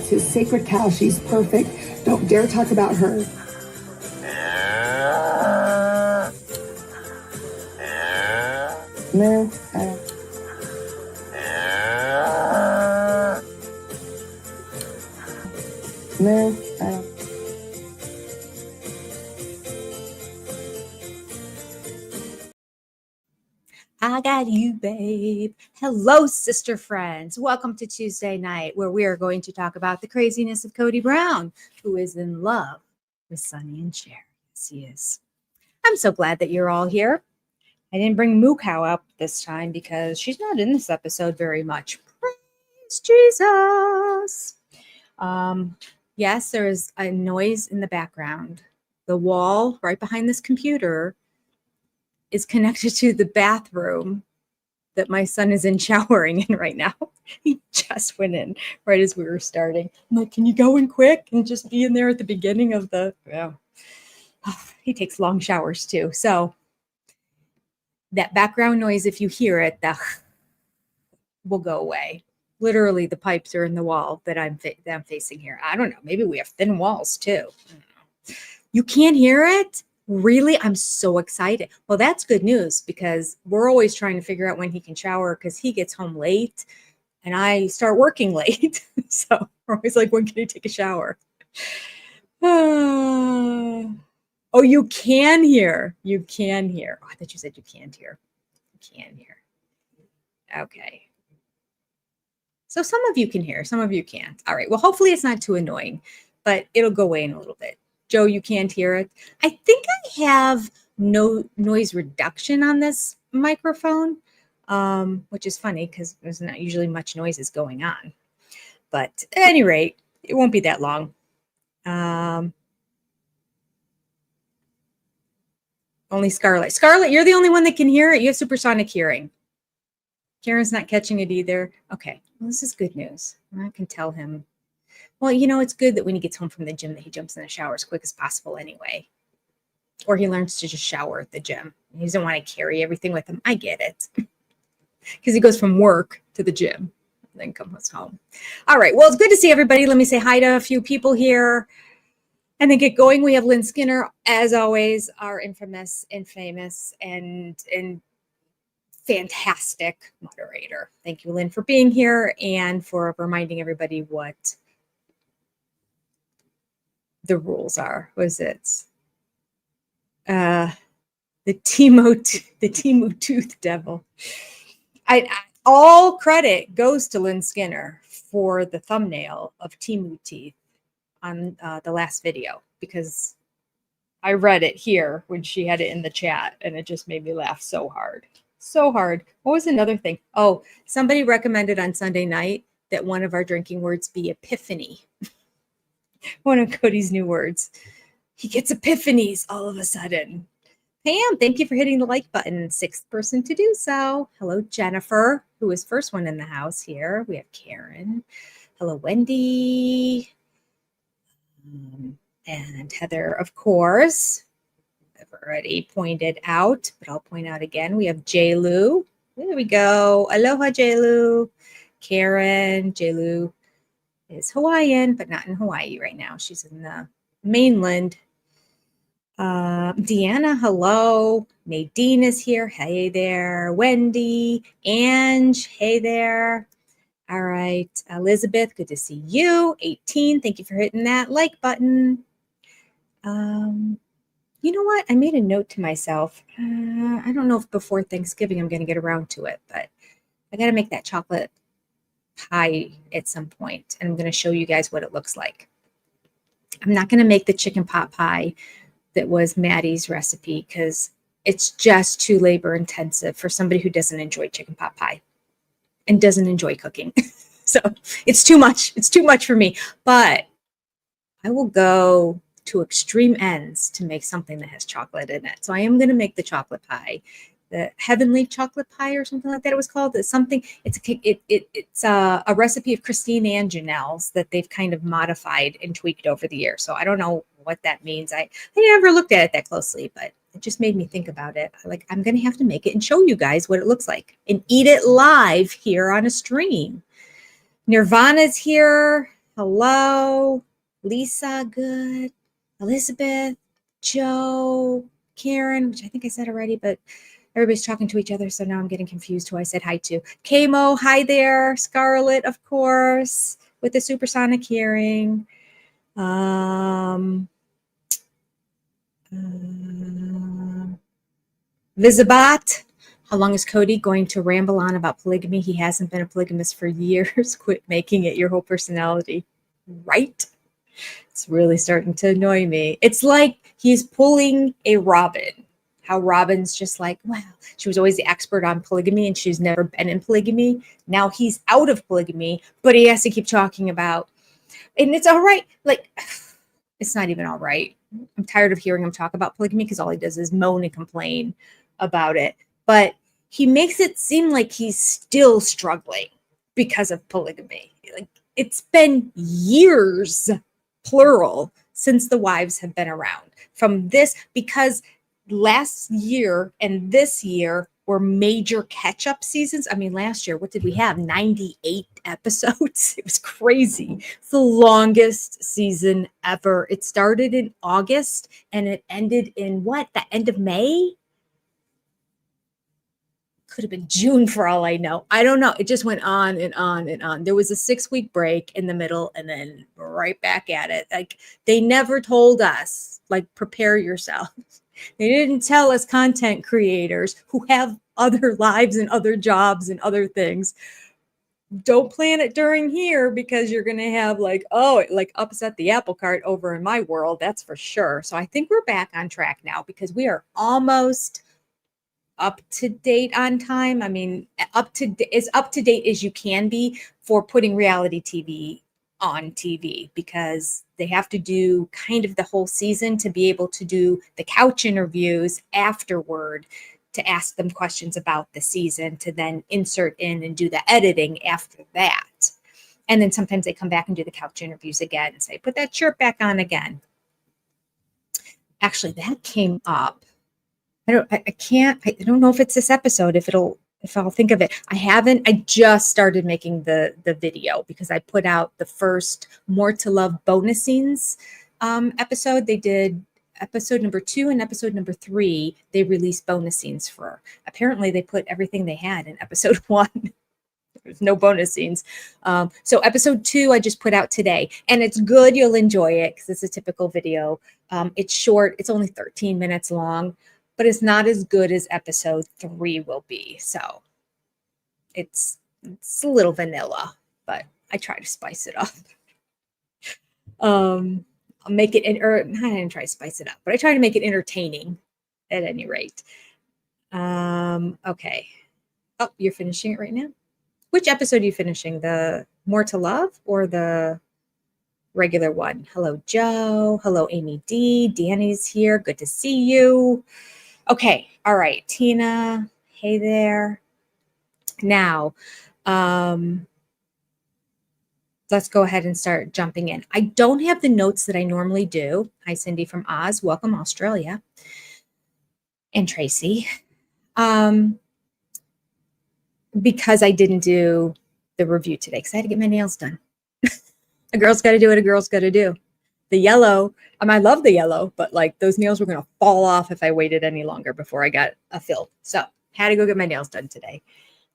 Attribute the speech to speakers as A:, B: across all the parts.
A: It's his sacred cow. She's perfect. Don't dare talk about her. No, I don't. No, I don't.
B: I got you, babe. Hello, sister friends. Welcome to Tuesday night, where we are going to talk about the craziness of Cody Brown, who is in love with Sonny and Cher. Yes, he is. I'm so glad that you're all here. I didn't bring Moo Cow up this time because she's not in this episode very much. Praise Jesus. Yes, there is a noise in the background. The wall right behind this computer is connected to the bathroom that my son is in showering in right now. He just went in right as we were starting. I'm like, can you go in quick and just be in there at the beginning of the, yeah. He takes long showers too. So that background noise, if you hear it, that will go away. Literally the pipes are in the wall that I'm facing here. I don't know. Maybe we have thin walls too. You can't hear it? Really? I'm so excited. Well, that's good news because we're always trying to figure out when he can shower because he gets home late and I start working late. So we're always like, when can he take a shower? Oh, you can hear. You can hear. Oh, I thought you said you can't hear. You can hear. Okay. So some of you can hear, some of you can't. All right. Well, hopefully it's not too annoying, but it'll go away in a little bit. Joe, you can't hear it. I think I have no noise reduction on this microphone, which is funny because there's not usually much noises going on. But at any rate, it won't be that long. Only Scarlett. Scarlett, you're the only one that can hear it. You have supersonic hearing. Karen's not catching it either. Okay, well, this is good news. I can tell him. Well, you know, it's good that when he gets home from the gym that he jumps in the shower as quick as possible anyway. Or he learns to just shower at the gym. He doesn't want to carry everything with him. I get it. Because he goes from work to the gym and then comes home. All right, well, it's good to see everybody. Let me say hi to a few people here and then get going. We have Lynn Skinner, as always, our infamous and famous and fantastic moderator. Thank you, Lynn, for being here and for reminding everybody what the rules are. What is it? The Timo Tooth Devil. All credit goes to Lynn Skinner for the thumbnail of Timo Teeth on the last video because I read it here when she had it in the chat and it just made me laugh so hard. So hard. What was another thing? Oh, somebody recommended on Sunday night that one of our drinking words be epiphany. One of Cody's new words. He gets epiphanies all of a sudden. Pam, thank you for hitting the like button. Sixth person to do so. Hello, Jennifer, who is first one in the house here. We have Karen. Hello, Wendy. And Heather, of course. I've already pointed out, but I'll point out again. We have J-Lou. There we go. Aloha, J-Lou. Karen. J-Lou is Hawaiian, but not in Hawaii right now. She's in the mainland. Deanna, hello. Nadine is here. Hey there. Wendy. Ange, hey there. All right. Elizabeth, good to see you. 18, thank you for hitting that like button. You know what? I made a note to myself. I don't know if before Thanksgiving I'm going to get around to it, but I got to make that chocolate pie at some point, and I'm going to show you guys what it looks like. I'm not going to make the chicken pot pie that was Maddie's recipe because it's just too labor intensive for somebody who doesn't enjoy chicken pot pie and doesn't enjoy cooking. So it's too much. It's too much for me, but I will go to extreme ends to make something that has chocolate in it. So I am going to make the chocolate pie, the heavenly chocolate pie or something like that. It was called. It's something. It's a recipe of Christine and Janelle's that they've kind of modified and tweaked over the years. So I don't know what that means. I never looked at it that closely, but it just made me think about it. I'm going to have to make it and show you guys what it looks like and eat it live here on a stream. Nirvana's here. Hello. Lisa, good. Elizabeth, Joe, Karen, which I think I said already, but everybody's talking to each other, so now I'm getting confused who I said hi to. Kamo, hi there. Scarlett, of course, with the supersonic hearing. Visibat. How long is Cody going to ramble on about polygamy? He hasn't been a polygamist for years. Quit making it your whole personality. Right? It's really starting to annoy me. It's like he's pulling a Robin. How Robin's just like, well, she was always the expert on polygamy and she's never been in polygamy. Now he's out of polygamy, but he has to keep talking about, and it's all right. Like, it's not even all right. I'm tired of hearing him talk about polygamy because all he does is moan and complain about it. But he makes it seem like he's still struggling because of polygamy. Like, it's been years, plural, since the wives have been around. From this, because last year and this year were major catch-up seasons. I mean, last year, what did we have? 98 episodes. It was crazy. It's the longest season ever. It started in August and it ended in what? The end of May? Could have been June for all I know. I don't know. It just went on and on and on. There was a 6-week break in the middle and then right back at it. Like, they never told us, like, prepare yourselves. They didn't tell us content creators who have other lives and other jobs and other things. Don't plan it during here because you're going to have like, oh, it like upset the apple cart over in my world. That's for sure. So I think we're back on track now because we are almost up to date on time. I mean, as up to date as you can be for putting reality TV on TV because they have to do kind of the whole season to be able to do the couch interviews afterward to ask them questions about the season to then insert in and do the editing after that. And then sometimes they come back and do the couch interviews again and say, put that shirt back on again. Actually, that came up. I don't know if it's this episode, if I'll think of it. I just started making the video because I put out the first More to Love bonus scenes episode. They did episode number 2 and episode number 3. They released bonus scenes for. Apparently they put everything they had in episode 1. There's no bonus scenes. So episode 2, I just put out today and it's good. You'll enjoy it because it's a typical video. It's short. It's only 13 minutes long. But it's not as good as episode 3 will be. So it's a little vanilla, but I try to spice it up. I'll make it, I didn't try to spice it up, but I try to make it entertaining at any rate. Okay. Oh, you're finishing it right now? Which episode are you finishing? The More to Love or the regular one? Hello, Joe. Hello, Amy D. Danny's here. Good to see you. Okay. All right. Tina. Hey there. Now, let's go ahead and start jumping in. I don't have the notes that I normally do. Hi, Cindy from Oz. Welcome, Australia. And Tracy. Because I didn't do the review today because I had to get my nails done. A girl's got to do what a girl's got to do. The yellow, I love the yellow, but like those nails were going to fall off if I waited any longer before I got a fill. So had to go get my nails done today.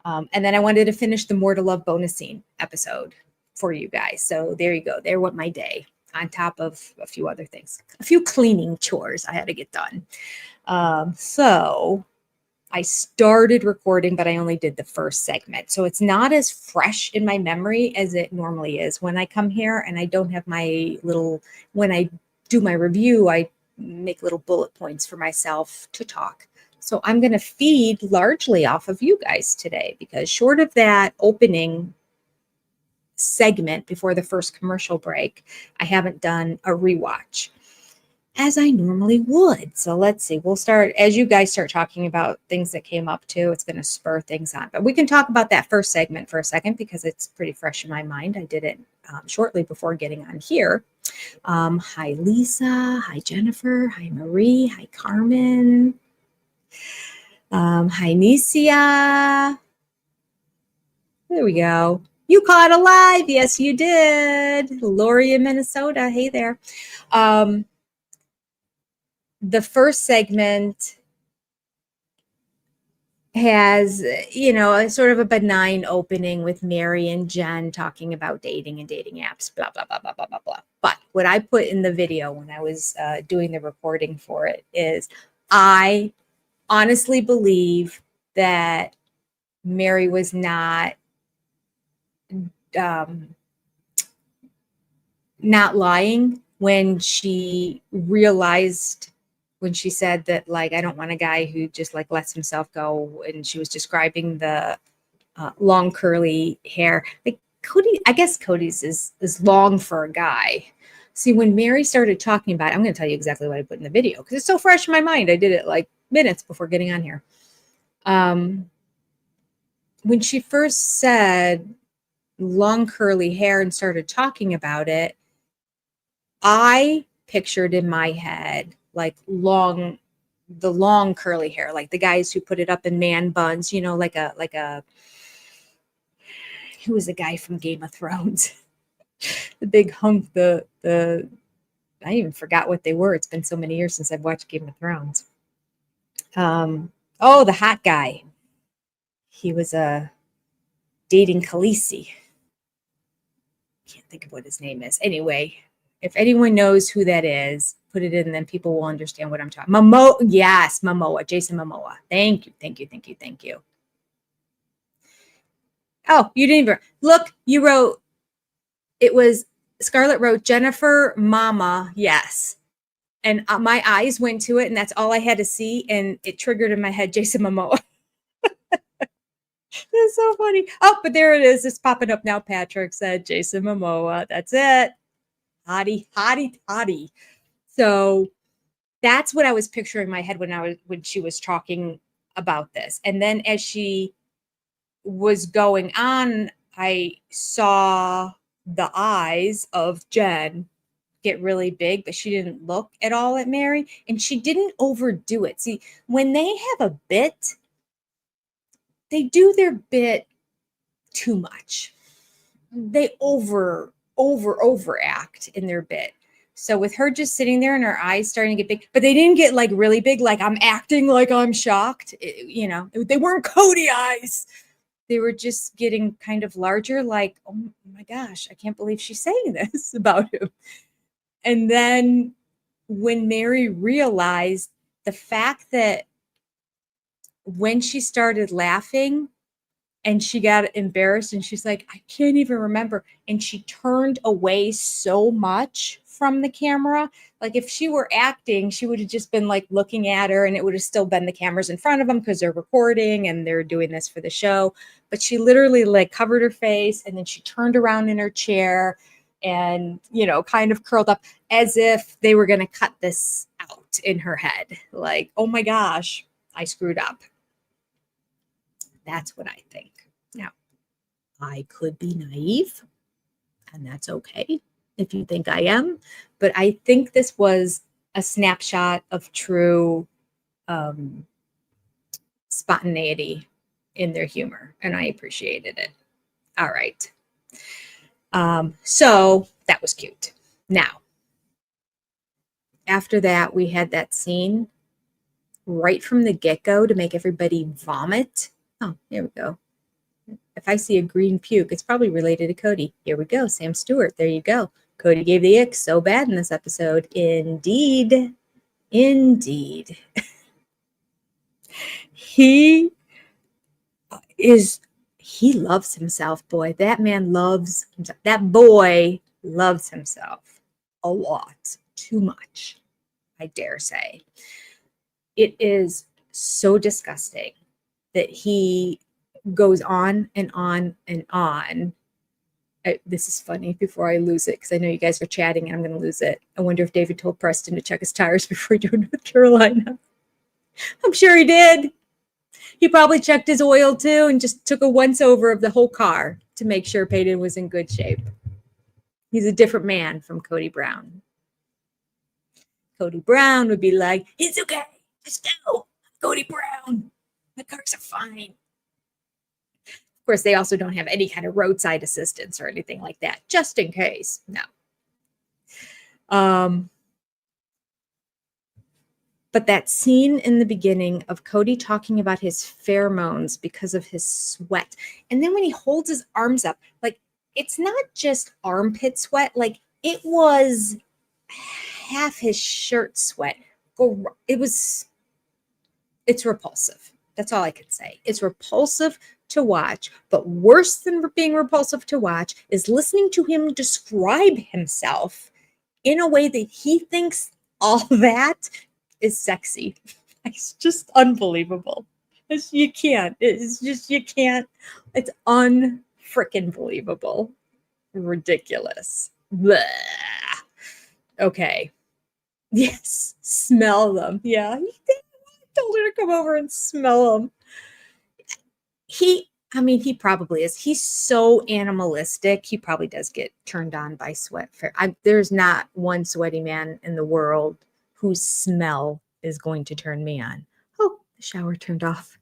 B: And then I wanted to finish the More to Love bonus scene episode for you guys. So there you go. There went my day on top of a few other things, a few cleaning chores I had to get done. So I started recording, but I only did the first segment. So it's not as fresh in my memory as it normally is when I come here and I don't have my when I do my review, I make little bullet points for myself to talk. So I'm going to feed largely off of you guys today because short of that opening segment before the first commercial break, I haven't done a rewatch as I normally would. So let's see. We'll start as you guys start talking about things that came up too. It's going to spur things on. But we can talk about that first segment for a second because it's pretty fresh in my mind. I did it shortly before getting on here. Hi, Lisa. Hi, Jennifer. Hi, Marie. Hi, Carmen. Hi, Nicia. There we go. You caught alive. Yes, you did. Lori in Minnesota. Hey there. The first segment has, a sort of a benign opening with Mary and Jen talking about dating and dating apps, blah, blah, blah, blah, blah, blah, blah. But what I put in the video when I was doing the recording for it is I honestly believe that Mary was not lying when she realized, when she said that, like, I don't want a guy who just like lets himself go. And she was describing the long curly hair. Like Cody, I guess Cody's is long for a guy. See, when Mary started talking about it, I'm going to tell you exactly what I put in the video because it's so fresh in my mind. I did it like minutes before getting on here. When she first said long curly hair and started talking about it, I pictured in my head like the long curly hair, like the guys who put it up in man buns, like a who was the guy from Game of Thrones? The big hunk, the I even forgot what they were. It's been so many years since I've watched Game of Thrones. The hot guy. He was dating Khaleesi. Can't think of what his name is. Anyway, if anyone knows who that is, put it in, and then people will understand what I'm talking. Yes, Momoa, Jason Momoa. Thank you. Oh, you didn't even look. You wrote, it was Scarlett wrote Jennifer Mama. Yes. And my eyes went to it, and that's all I had to see. And it triggered in my head Jason Momoa. That's so funny. Oh, but there it is. It's popping up now. Patrick said Jason Momoa. That's it. Hottie. So that's what I was picturing in my head when she was talking about this. And then as she was going on, I saw the eyes of Jen get really big, but she didn't look at all at Mary, and she didn't overdo it. See, when they have a bit, they do their bit too much. They overact in their bit. So with her just sitting there and her eyes starting to get big, but they didn't get like really big, like I'm acting like I'm shocked. They weren't Cody eyes. They were just getting kind of larger, like, oh my gosh, I can't believe she's saying this about him. And then when Mary realized the fact that when she started laughing and she got embarrassed and she's like, I can't even remember. And she turned away so much from the camera. Like if she were acting, she would have just been like looking at her, and it would have still been the cameras in front of them because they're recording and they're doing this for the show. But she literally like covered her face, and then she turned around in her chair and, kind of curled up as if they were going to cut this out in her head. Like, oh my gosh, I screwed up. That's what I think. Now, I could be naive, and that's okay if you think I am, but I think this was a snapshot of true spontaneity in their humor, and I appreciated it. All right. So that was cute. Now, after that, we had that scene right from the get-go to make everybody vomit. Oh, here we go. If I see a green puke, it's probably related to Cody. Here we go. Sam Stewart. There you go. Cody gave the ick so bad in this episode. Indeed. He loves himself, boy. That man loves himself. That boy loves himself a lot. Too much, I dare say. It is so disgusting that he goes on and on and on. This is funny before I lose it, because I know you guys are chatting and I'm going to lose it. I wonder if David told Preston to check his tires before he drove North Carolina. I'm sure he did. He probably checked his oil too and just took a once over of the whole car to make sure Peyton was in good shape. He's a different man from Cody Brown. Cody Brown would be like, it's okay. Just go. Cody Brown. The cars are fine. Of course, they also don't have any kind of roadside assistance or anything like that, just in case. No. But that scene in the beginning of Cody talking about his pheromones because of his sweat. And then when he holds his arms up, like, it's not just armpit sweat, like it was half his shirt sweat. It's repulsive. That's all I can say. It's repulsive to watch, but worse than being repulsive to watch is listening to him describe himself in a way that he thinks all that is sexy. It's just unbelievable. You can't. It's just, you can't. It's unfrickin' believable. Ridiculous. Blah. Okay. Yes. Smell them. Yeah. He told her to come over and smell them. He probably is. He's so animalistic. He probably does get turned on by sweat. There's not one sweaty man in the world whose smell is going to turn me on. Oh, the shower turned off.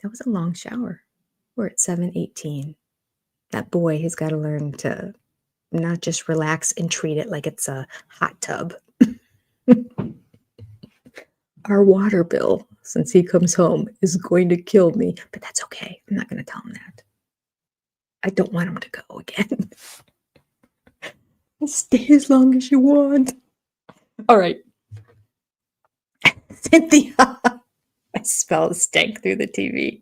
B: That was a long shower. We're at 7:18. That boy has got to learn to not just relax and treat it like it's a hot tub. Our water bill, since he comes home, is going to kill me. But that's okay. I'm not going to tell him that. I don't want him to go again. Stay as long as you want. All right. Cynthia. I smell stank through the TV.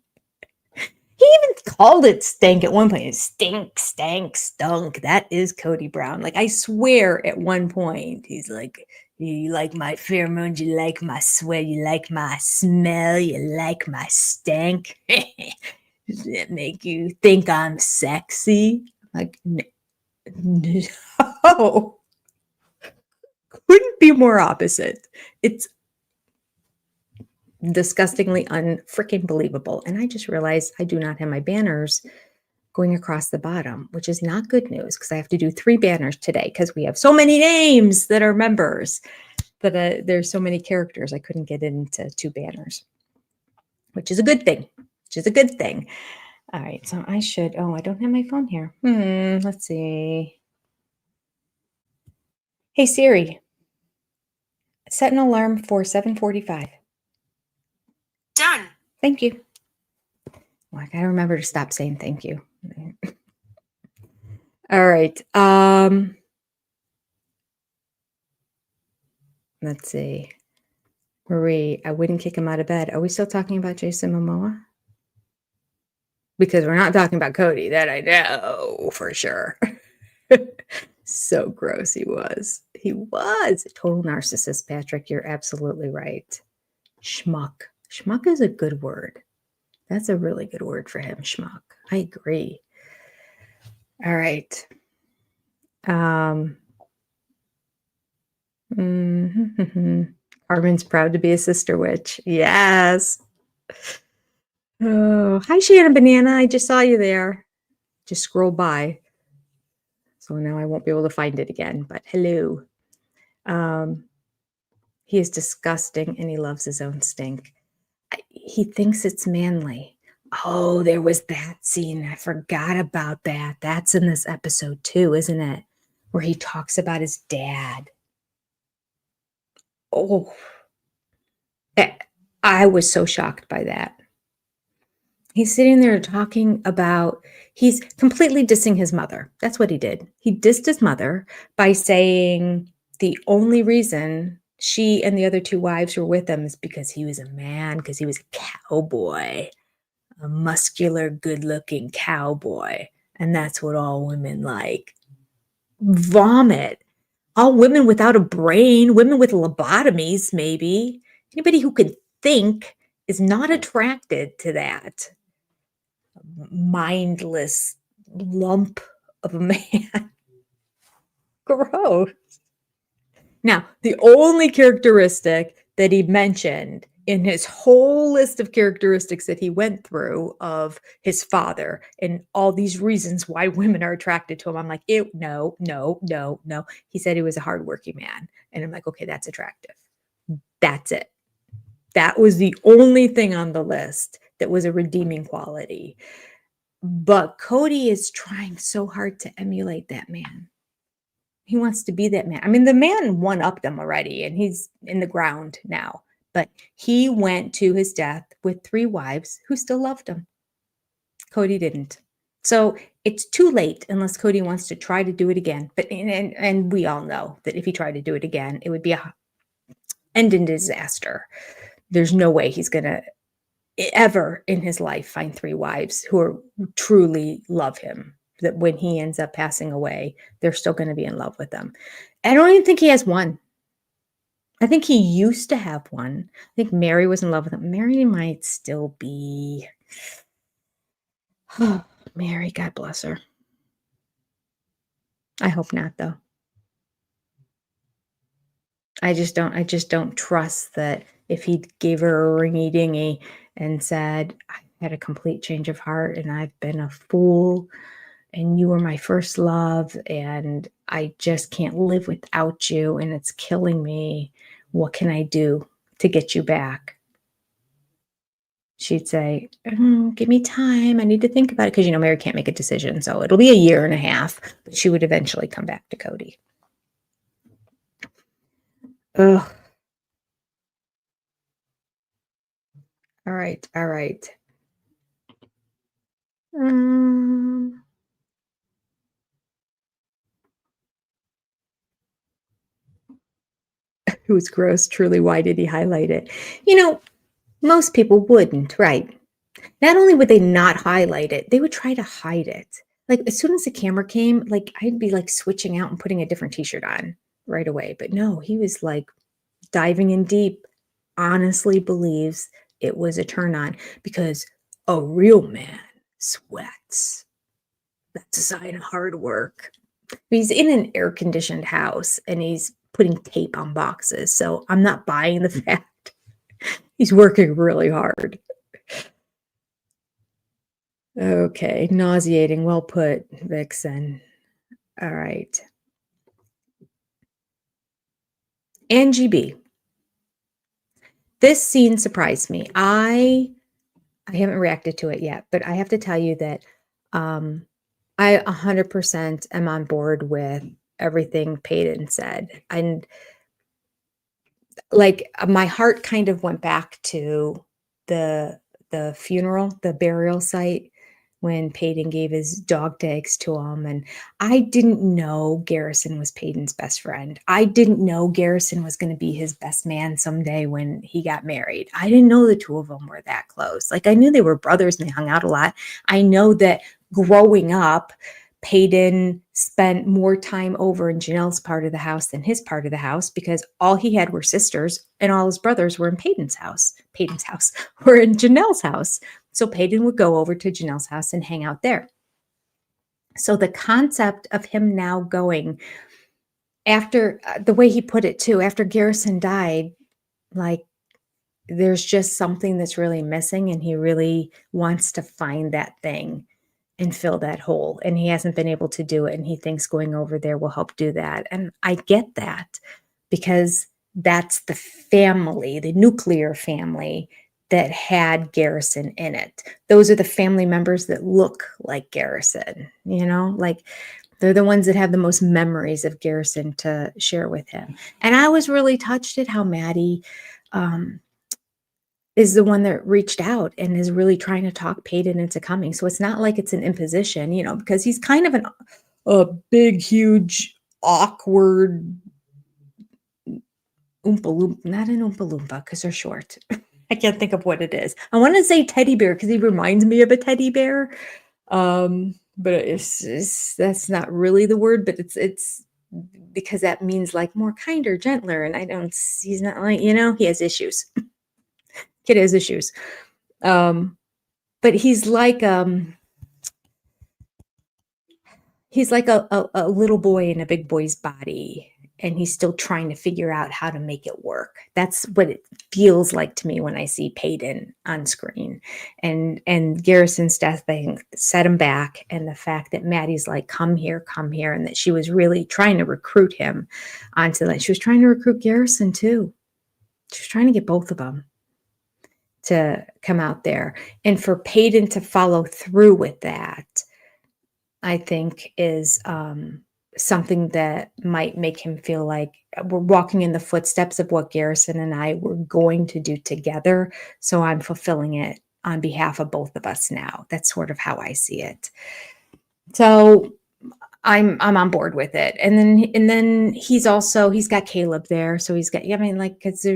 B: He even called it stank at one point. Stink, stank, stunk. That is Cody Brown. Like, I swear at one point, he's like, you like my pheromones, you like my sweat, you like my smell, you like my stank. Does that make you think I'm sexy? Like, no. Couldn't be more opposite. It's disgustingly unfreaking believable. And I just realized I do not have my banners going across the bottom, which is not good news because I have to do 3 banners today because we have so many names that are members that there's so many characters. I couldn't get into 2 banners, which is a good thing. All right. So I don't have my phone here. Let's see. Hey, Siri, set an alarm for 7:45.
C: Done.
B: Thank you. Well, I gotta remember to stop saying thank you. All right. Let's see. Marie, I wouldn't kick him out of bed. Are we still talking about Jason Momoa? Because we're not talking about Cody. That I know for sure. So gross he was. He was a total narcissist, Patrick. You're absolutely right. Schmuck. Schmuck is a good word. That's a really good word for him, schmuck. I agree. All right. Carmen's proud to be a sister witch. Yes. Oh, hi, Shannon Banana. I just saw you there. Just scroll by. So now I won't be able to find it again, but hello. He is disgusting and he loves his own stink. He thinks it's manly. Oh, there was that scene. I forgot about that. That's in this episode too, isn't it? Where he talks about his dad. Oh, I was so shocked by that. He's sitting there talking about, he's completely dissing his mother. That's what he did. He dissed his mother by saying the only reason she and the other 2 wives were with him is because he was a man, because he was a cowboy, a muscular, good-looking cowboy. And that's what all women like. Vomit. All women without a brain, women with lobotomies, maybe. Anybody who could think is not attracted to that mindless lump of a man. Gross. Now, the only characteristic that he mentioned in his whole list of characteristics that he went through of his father and all these reasons why women are attracted to him, I'm like, ew, no. He said he was a hardworking man. And I'm like, okay, that's attractive. That's it. That was the only thing on the list that was a redeeming quality. But Cody is trying so hard to emulate that man. He wants to be that man. I mean, the man one-upped him already, and he's in the ground now. But he went to his death with 3 wives who still loved him. Cody didn't. So it's too late unless Cody wants to try to do it again. But and we all know that if he tried to do it again, it would be a end in disaster. There's no way he's gonna ever in his life find 3 wives who truly love him. That when he ends up passing away, they're still going to be in love with him. I don't even think he has one. I think he used to have one. I think Mary was in love with him. Mary might still be. Oh, Mary, God bless her. I hope not, though. I just don't trust that if he gave her a ringy dingy and said, I had a complete change of heart and I've been a fool and you were my first love and I just can't live without you and it's killing me. What can I do to get you back? She'd say, give me time. I need to think about it. Because, Mary can't make a decision. So it'll be a year and a half. But she would eventually come back to Cody. Ugh. All right. All right. It was gross. Truly, why did he highlight it? Most people wouldn't, right? Not only would they not highlight it, they would try to hide it. Like as soon as the camera came, like I'd be like switching out and putting a different t-shirt on right away. But no, he was like diving in deep, honestly believes it was a turn on because a real man sweats. That's a sign of hard work. He's in an air-conditioned house and he's putting tape on boxes. So I'm not buying the fact he's working really hard. Okay, nauseating. Well put, Vixen. All right. Angie B. This scene surprised me. I haven't reacted to it yet, but I have to tell you that I 100% am on board with everything Peyton said. And like my heart kind of went back to the funeral, the burial site when Peyton gave his dog tags to him. And I didn't know Garrison was Peyton's best friend. I didn't know Garrison was going to be his best man someday when he got married. I didn't know the two of them were that close. Like I knew they were brothers and they hung out a lot. I know that growing up, Peyton spent more time over in Janelle's part of the house than his part of the house because all he had were sisters and all his brothers were in Peyton's house were in Janelle's house. So Peyton would go over to Janelle's house and hang out there. So the concept of him now going after the way he put it too, after Garrison died, like there's just something that's really missing and he really wants to find that thing and fill that hole. And he hasn't been able to do it. And he thinks going over there will help do that. And I get that because that's the family, the nuclear family that had Garrison in it. Those are the family members that look like Garrison, like they're the ones that have the most memories of Garrison to share with him. And I was really touched at how Maddie, is the one that reached out and is really trying to talk Peyton into coming. So it's not like it's an imposition, because he's kind of a big, huge, awkward Oompa Loompa, not an Oompa Loompa because they're short. I can't think of what it is. I want to say teddy bear because he reminds me of a teddy bear. But that's not really the word, but it's because that means like more kinder, gentler. And he's not like, he has issues. Kid has issues. But he's like a little boy in a big boy's body, and he's still trying to figure out how to make it work. That's what it feels like to me when I see Peyton on screen. And Garrison's death thing set him back, and the fact that Maddie's like, come here, and that she was really trying to recruit him onto that. She was trying to recruit Garrison too. She was trying to get both of them to come out there. And for Peyton to follow through with that, I think is something that might make him feel like we're walking in the footsteps of what Garrison and I were going to do together. So I'm fulfilling it on behalf of both of us now. That's sort of how I see it. So I'm on board with it. And then he's got Caleb there. So he's got, I mean, like, cause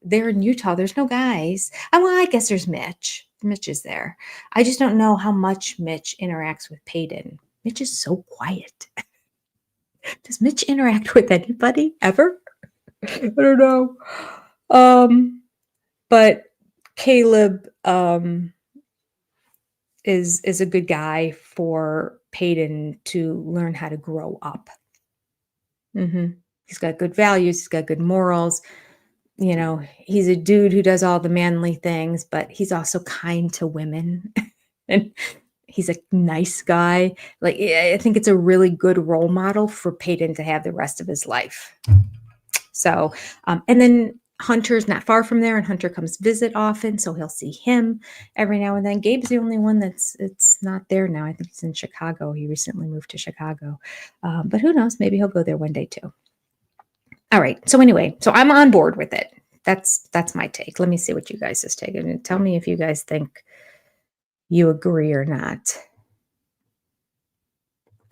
B: they're in Utah, there's no guys. Oh, well, I guess there's Mitch. Mitch is there. I just don't know how much Mitch interacts with Peyton. Mitch is so quiet. Does Mitch interact with anybody ever? I don't know. But Caleb is a good guy for Peyton to learn how to grow up. He's got good values. He's got good morals. You know, he's a dude who does all the manly things, but he's also kind to women. And he's a nice guy. Like, I think it's a really good role model for Peyton to have the rest of his life. So, and then Hunter's not far from there, and Hunter comes visit often, so he'll see him every now and then. Gabe's the only one it's not there now. I think he's in Chicago. He recently moved to Chicago. But who knows? Maybe he'll go there one day too. All right. So anyway, so I'm on board with it. That's my take. Let me see what you guys is taking, and tell me if you guys think you agree or not.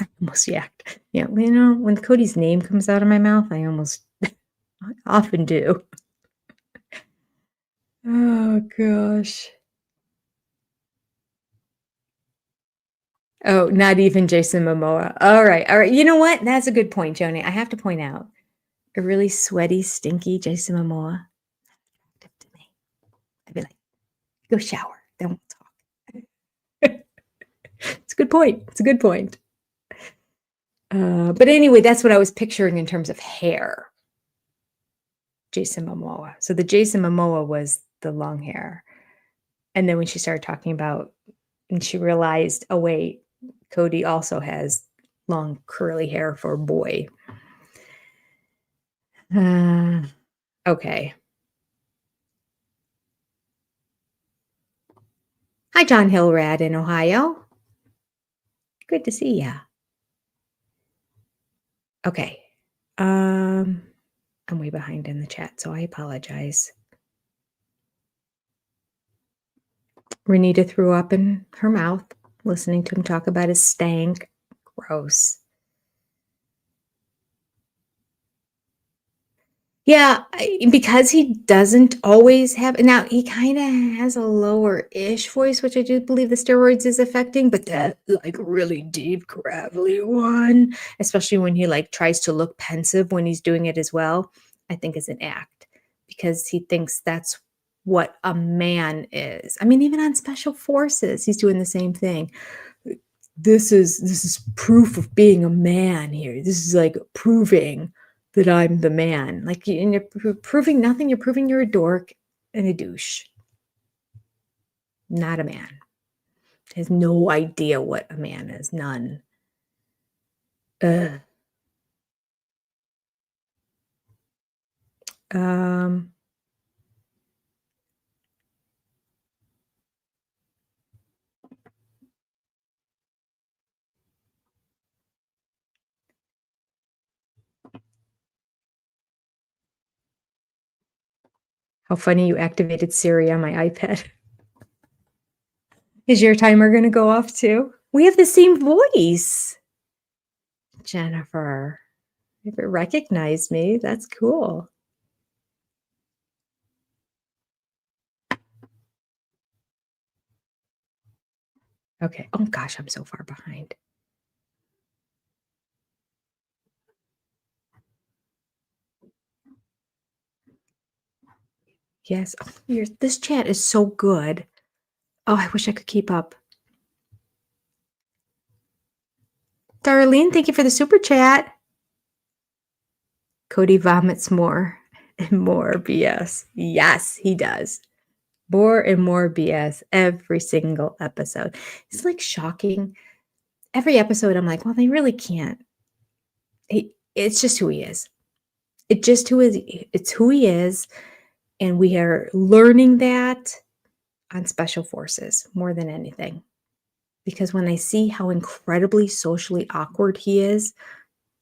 B: I almost yacked. Yeah, you know, when Cody's name comes out of my mouth, I often do. Oh gosh. Oh, not even Jason Momoa. All right. You know what? That's a good point, Joni. I have to point out a really sweaty, stinky Jason Momoa. To me, I'd be like, go shower, then we'll talk. It's a good point. It's a good point. But anyway, that's what I was picturing in terms of hair. Jason Momoa. So the Jason Momoa was the long hair. And then when she started talking about, and she realized, oh wait, Cody also has long curly hair for a boy. Okay. Hi, John Hillrad in Ohio. Good to see ya. Okay. I'm way behind in the chat, so I apologize. Renita threw up in her mouth listening to him talk about his stank. Gross. Yeah, because he doesn't always have, now he kind of has a lower-ish voice, which I do believe the steroids is affecting, but that like really deep, gravelly one, especially when he like tries to look pensive when he's doing it as well, I think is an act because he thinks that's what a man is. I mean, even on Special Forces, he's doing the same thing. This is proof of being a man here. This is like proving that I'm the man. Like, and you're proving nothing. You're proving you're a dork and a douche. Not a man. Has no idea what a man is. None. How funny you activated Siri on my iPad. Is your timer going to go off too? We have the same voice. Jennifer, if it recognized me, that's cool. Okay. Oh gosh, I'm so far behind. Yes. Oh, this chat is so good. Oh, I wish I could keep up. Darlene, thank you for the super chat. Cody vomits more and more BS. Yes, he does. More and more BS every single episode. It's like shocking. Every episode, I'm like, well, they really can't. It's just who he is. It's who he is. And we are learning that on special forces more than anything. Because when I see how incredibly socially awkward he is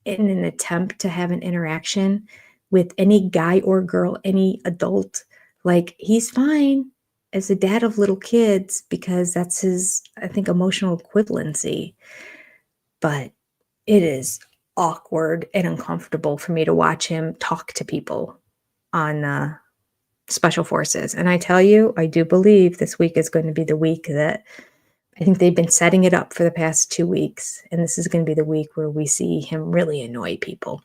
B: in an attempt to have an interaction with any guy or girl, any adult, like he's fine as a dad of little kids because that's his, I think, emotional equivalency. But it is awkward and uncomfortable for me to watch him talk to people on special forces. And I tell you, I do believe this week is going to be the week that I think they've been setting it up for the past 2 weeks. And this is going to be the week where we see him really annoy people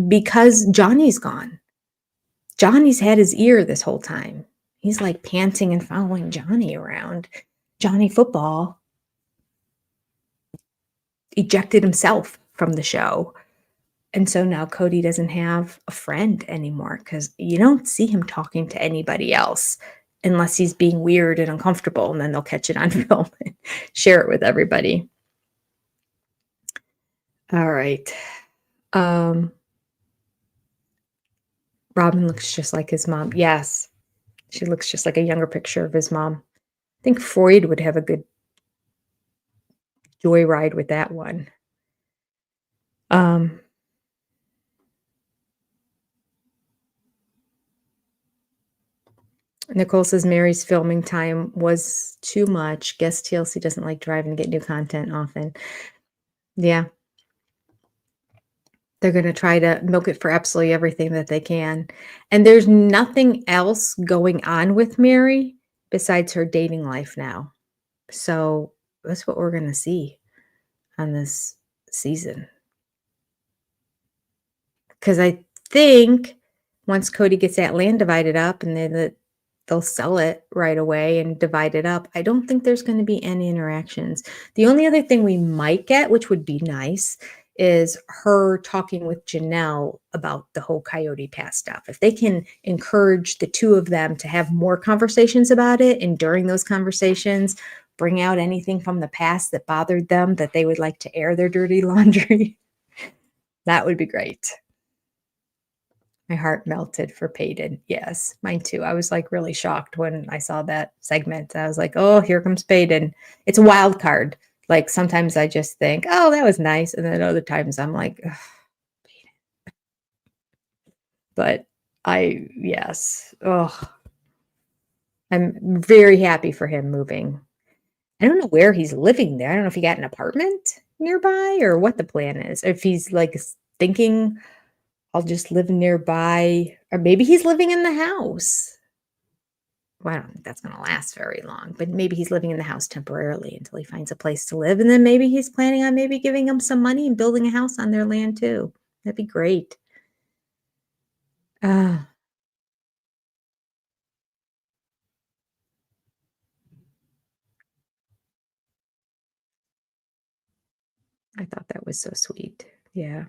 B: because Johnny's gone. Johnny's had his ear this whole time. He's like panting and following Johnny around. Johnny Football ejected himself from the show. And so now Cody doesn't have a friend anymore because you don't see him talking to anybody else unless he's being weird and uncomfortable, and then they'll catch it on film and share it with everybody. All right. Robin looks just like his mom. Yes, she looks just like a younger picture of his mom. I think Freud would have a good joyride with that one. Nicole says Mary's filming time was too much. Guess TLC doesn't like driving to get new content often. Yeah. They're going to try to milk it for absolutely everything that they can. And there's nothing else going on with Mary besides her dating life now. So that's what we're going to see on this season. Because I think once Cody gets that land divided up and then they'll sell it right away and divide it up, I don't think there's going to be any interactions. The only other thing we might get, which would be nice, is her talking with Janelle about the whole Coyote Pass stuff. If they can encourage the two of them to have more conversations about it, and during those conversations, bring out anything from the past that bothered them that they would like to air their dirty laundry, that would be great. My heart melted for Peyton. Yes, mine too. I was like really shocked when I saw that segment. I was like, oh, here comes Peyton. It's a wild card. Like sometimes I just think, oh, that was nice. And then other times I'm like, Peyton. But yes. Oh, I'm very happy for him moving. I don't know where he's living there. I don't know if he got an apartment nearby or what the plan is. If he's like thinking I'll just live nearby, or maybe he's living in the house. Well, I don't think that's going to last very long, but maybe he's living in the house temporarily until he finds a place to live. And then maybe he's planning on maybe giving them some money and building a house on their land too. That'd be great. I thought that was so sweet. Yeah.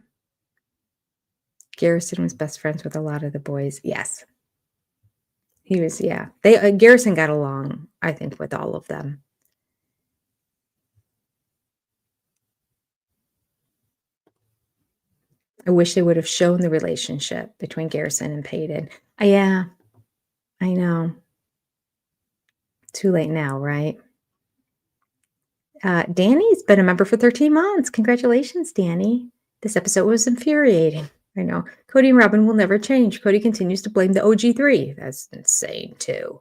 B: Garrison was best friends with a lot of the boys. Yes. He was, yeah. Garrison got along, I think, with all of them. I wish they would have shown the relationship between Garrison and Peyton. Yeah, I know. Too late now, right? Danny's been a member for 13 months. Congratulations, Danny. This episode was infuriating. I know. Cody and Robin will never change. Cody continues to blame the OG3. That's insane, too.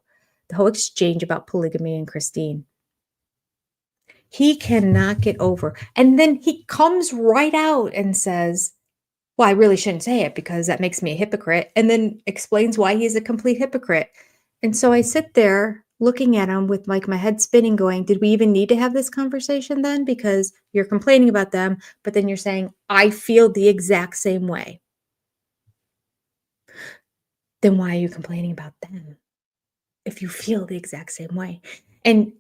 B: The whole exchange about polygamy and Christine. He cannot get over. And then he comes right out and says, well, I really shouldn't say it because that makes me a hypocrite. And then explains why he's a complete hypocrite. And so I sit there looking at him with like my head spinning going, did we even need to have this conversation then? Because you're complaining about them, but then you're saying, I feel the exact same way. Then why are you complaining about them if you feel the exact same way? And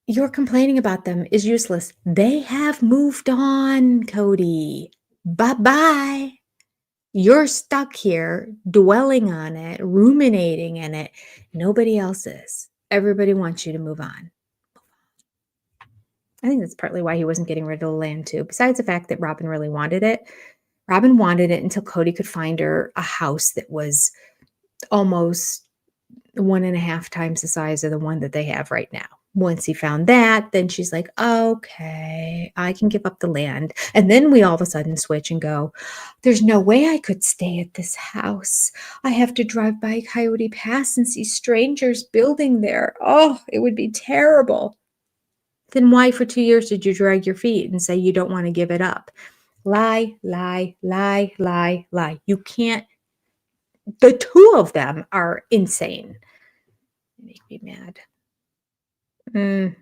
B: your complaining about them is useless. They have moved on, Cody. Bye-bye. You're stuck here dwelling on it, ruminating in it. Nobody else is. Everybody wants you to move on. I think that's partly why he wasn't getting rid of the land too. Besides the fact that Robin really wanted it. Robin wanted it until Cody could find her a house that was almost 1.5 times the size of the one that they have right now. Once he found that, then she's like, okay, I can give up the land. And then we all of a sudden switch and go, there's no way I could stay at this house. I have to drive by Coyote Pass and see strangers building there. Oh, it would be terrible. Then why for 2 years did you drag your feet and say you don't want to give it up? Lie, lie, lie, lie, lie. You can't. The two of them are insane. They make me mad. Mm.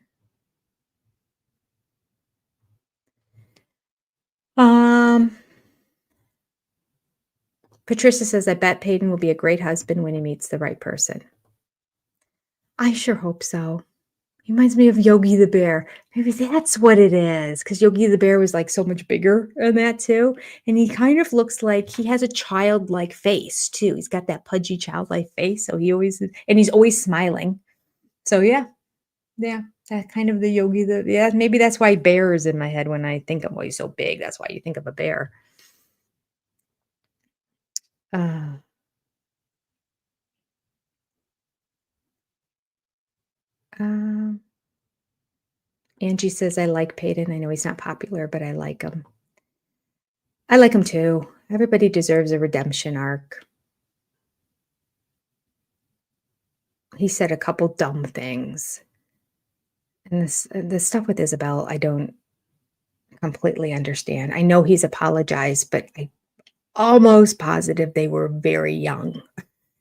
B: Patricia says, I bet Peyton will be a great husband when he meets the right person. I sure hope so. He reminds me of Yogi the Bear. Maybe that's what it is, because Yogi the Bear was like so much bigger in that too. And he kind of looks like he has a childlike face too. He's got that pudgy childlike face. So he's always smiling. So yeah, that kind of the Yogi. Maybe that's why bear is in my head when I think of, well, he's so big. That's why you think of a bear. Uh, um, Angie says, I like Peyton. I know he's not popular, but I like him. I like him too. Everybody deserves a redemption arc. He said a couple dumb things. And the stuff with Isabel, I don't completely understand. I know he's apologized, but I'm almost positive they were very young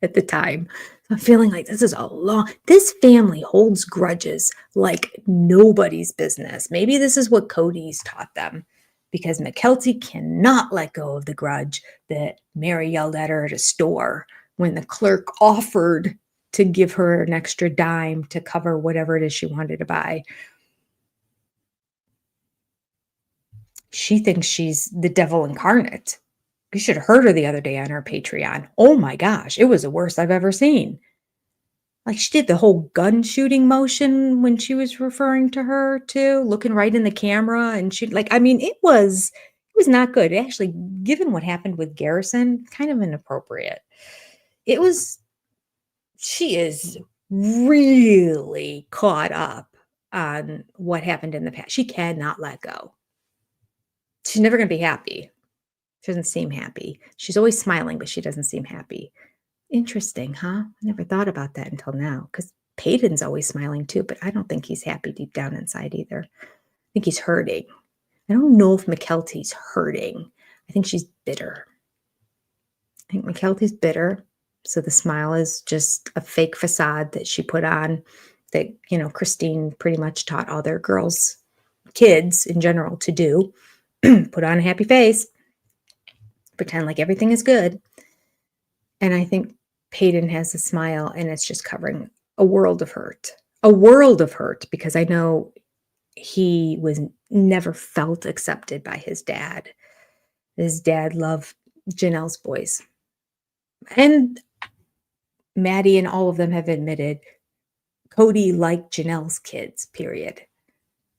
B: at the time. So I'm feeling like this family holds grudges like nobody's business. Maybe this is what Cody's taught them, because McKelty cannot let go of the grudge that Mary yelled at her at a store when the clerk offered to give her an extra dime to cover whatever it is she wanted to buy. She thinks she's the devil incarnate. You should have heard her the other day on her Patreon. Oh my gosh, it was the worst I've ever seen. Like, she did the whole gun shooting motion when she was referring to her too, looking right in the camera. And it was not good. Actually, given what happened with Garrison, kind of inappropriate. She is really caught up on what happened in the past. She cannot let go. She's never going to be happy. She doesn't seem happy. She's always smiling, but she doesn't seem happy. Interesting, huh? I never thought about that until now, because Peyton's always smiling too, but I don't think he's happy deep down inside either. I think he's hurting. I don't know if McKelty's hurting. I think she's bitter. I think McKelty's bitter. So the smile is just a fake facade that she put on that, Christine pretty much taught other girls, kids in general, to do. Put on a happy face. Pretend like everything is good. And I think Peyton has a smile, and it's just covering a world of hurt. A world of hurt, because I know he was never felt accepted by his dad. His dad loved Janelle's boys. And Maddie and all of them have admitted Cody liked Janelle's kids, period.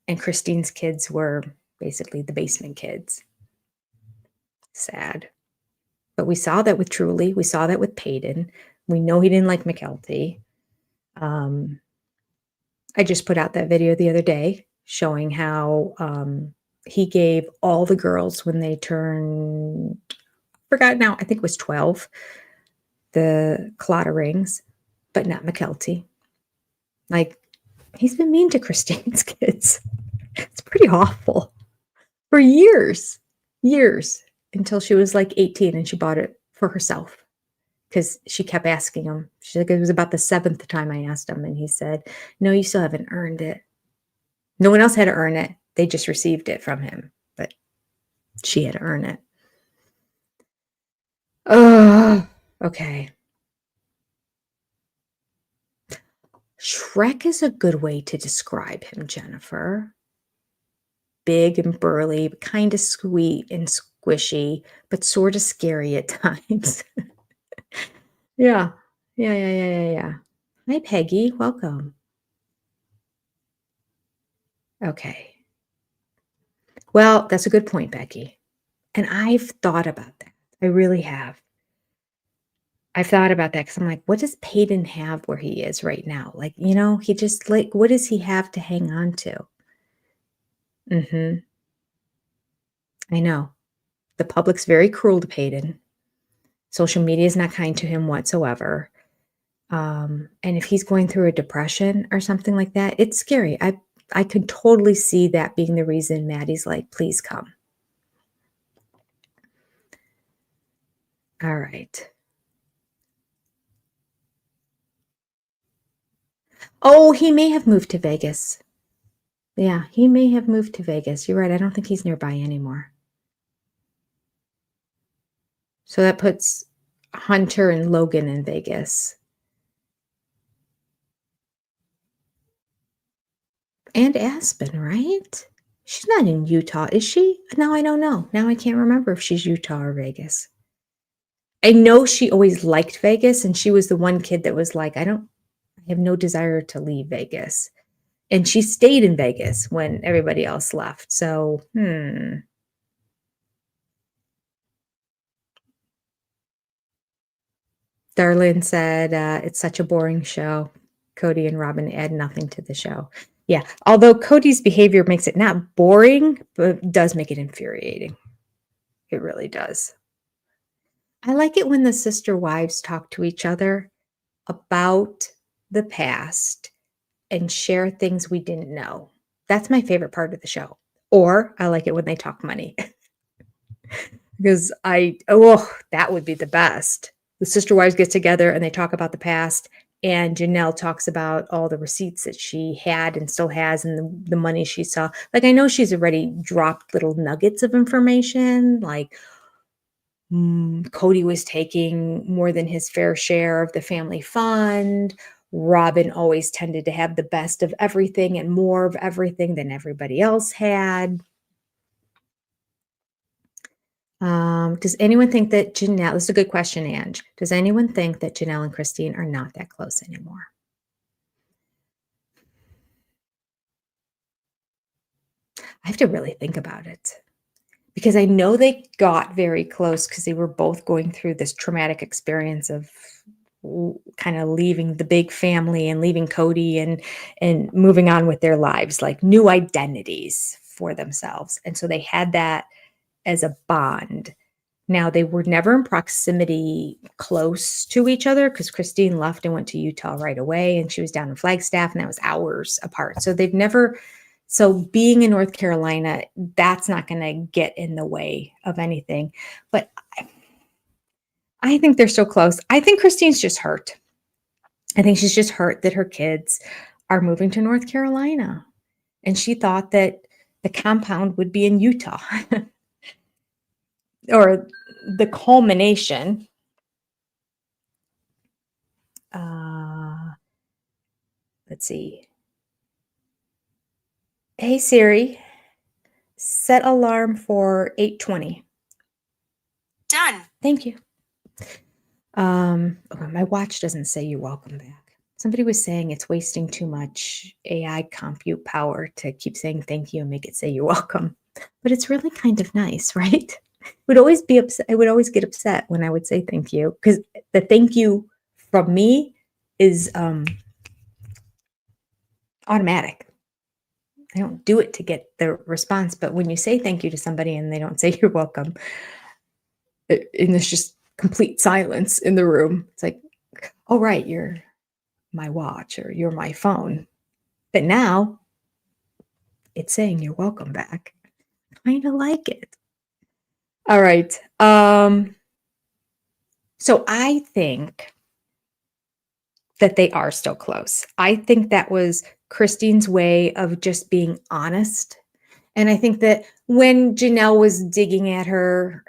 B: And Christine's kids were basically the basement kids. Sad. But we saw that with Truly. We saw that with Peyton. We know he didn't like McKelty. I just put out that video the other day showing how he gave all the girls, when they turned, I forgot now, I think it was 12, the Claddagh rings, but not McKelty. Like, he's been mean to Christine's kids. It's pretty awful. For years, until she was like 18 and she bought it for herself, because she kept asking him. She's like, it was about the 7th time I asked him, and he said, no, you still haven't earned it. No one else had to earn it. They just received it from him, but she had to earn it. Oh, okay. Shrek is a good way to describe him, Jennifer. Big and burly, but kind of sweet and squishy, but sort of scary at times. Yeah. Hi, Peggy. Welcome. Okay. Well, that's a good point, Becky. And I've thought about that. I really have. I've thought about that because I'm like, what does Peyton have where he is right now? Like, he just like, what does he have to hang on to? I know. The public's very cruel to Peyton. Social media is not kind to him whatsoever. And if he's going through a depression or something like that, it's scary. I could totally see that being the reason Maddie's like, please come. All right. Oh, he may have moved to Vegas. Yeah, he may have moved to Vegas. You're right. I don't think he's nearby anymore. So that puts Hunter and Logan in Vegas. And Aspen, right? She's not in Utah, is she? Now I don't know. Now I can't remember if she's Utah or Vegas. I know she always liked Vegas, and she was the one kid that was like, I have no desire to leave Vegas. And she stayed in Vegas when everybody else left. So, Darlene said, it's such a boring show. Cody and Robin add nothing to the show. Yeah, although Cody's behavior makes it not boring, but does make it infuriating. It really does. I like it when the sister wives talk to each other about the past and share things we didn't know. That's my favorite part of the show. Or I like it when they talk money. Because that would be the best. The sister wives get together and they talk about the past, and Janelle talks about all the receipts that she had and still has and the money she saw. Like, I know she's already dropped little nuggets of information, like Cody was taking more than his fair share of the family fund. Robin always tended to have the best of everything and more of everything than everybody else had. Does anyone think that Janelle, this is a good question, Ange. Does anyone think that Janelle and Christine are not that close anymore? I have to really think about it because I know they got very close because they were both going through this traumatic experience of kind of leaving the big family and leaving Cody and moving on with their lives, like new identities for themselves. And so they had that as a bond. Now, they were never in proximity close to each other because Christine left and went to Utah right away, and she was down in Flagstaff, and that was hours apart. So being in North Carolina, that's not going to get in the way of anything. But I think they're so close. I think Christine's just hurt. I think she's just hurt that her kids are moving to North Carolina. And she thought that the compound would be in Utah. Or the culmination. Let's see. Hey Siri, set alarm for 8:20.
C: Done.
B: Thank you. My watch doesn't say you're welcome back. Somebody was saying it's wasting too much AI compute power to keep saying thank you and make it say you're welcome. But it's really kind of nice, right? Would always be upset. I would always get upset when I would say thank you because the thank you from me is automatic. I don't do it to get the response, but when you say thank you to somebody and they don't say you're welcome, and there's just complete silence in the room, it's like, oh, right, you're my watch or you're my phone. But now it's saying you're welcome back. I kind of like it. All right. So I think that they are still close. I think that was Christine's way of just being honest. And I think that when Janelle was digging at her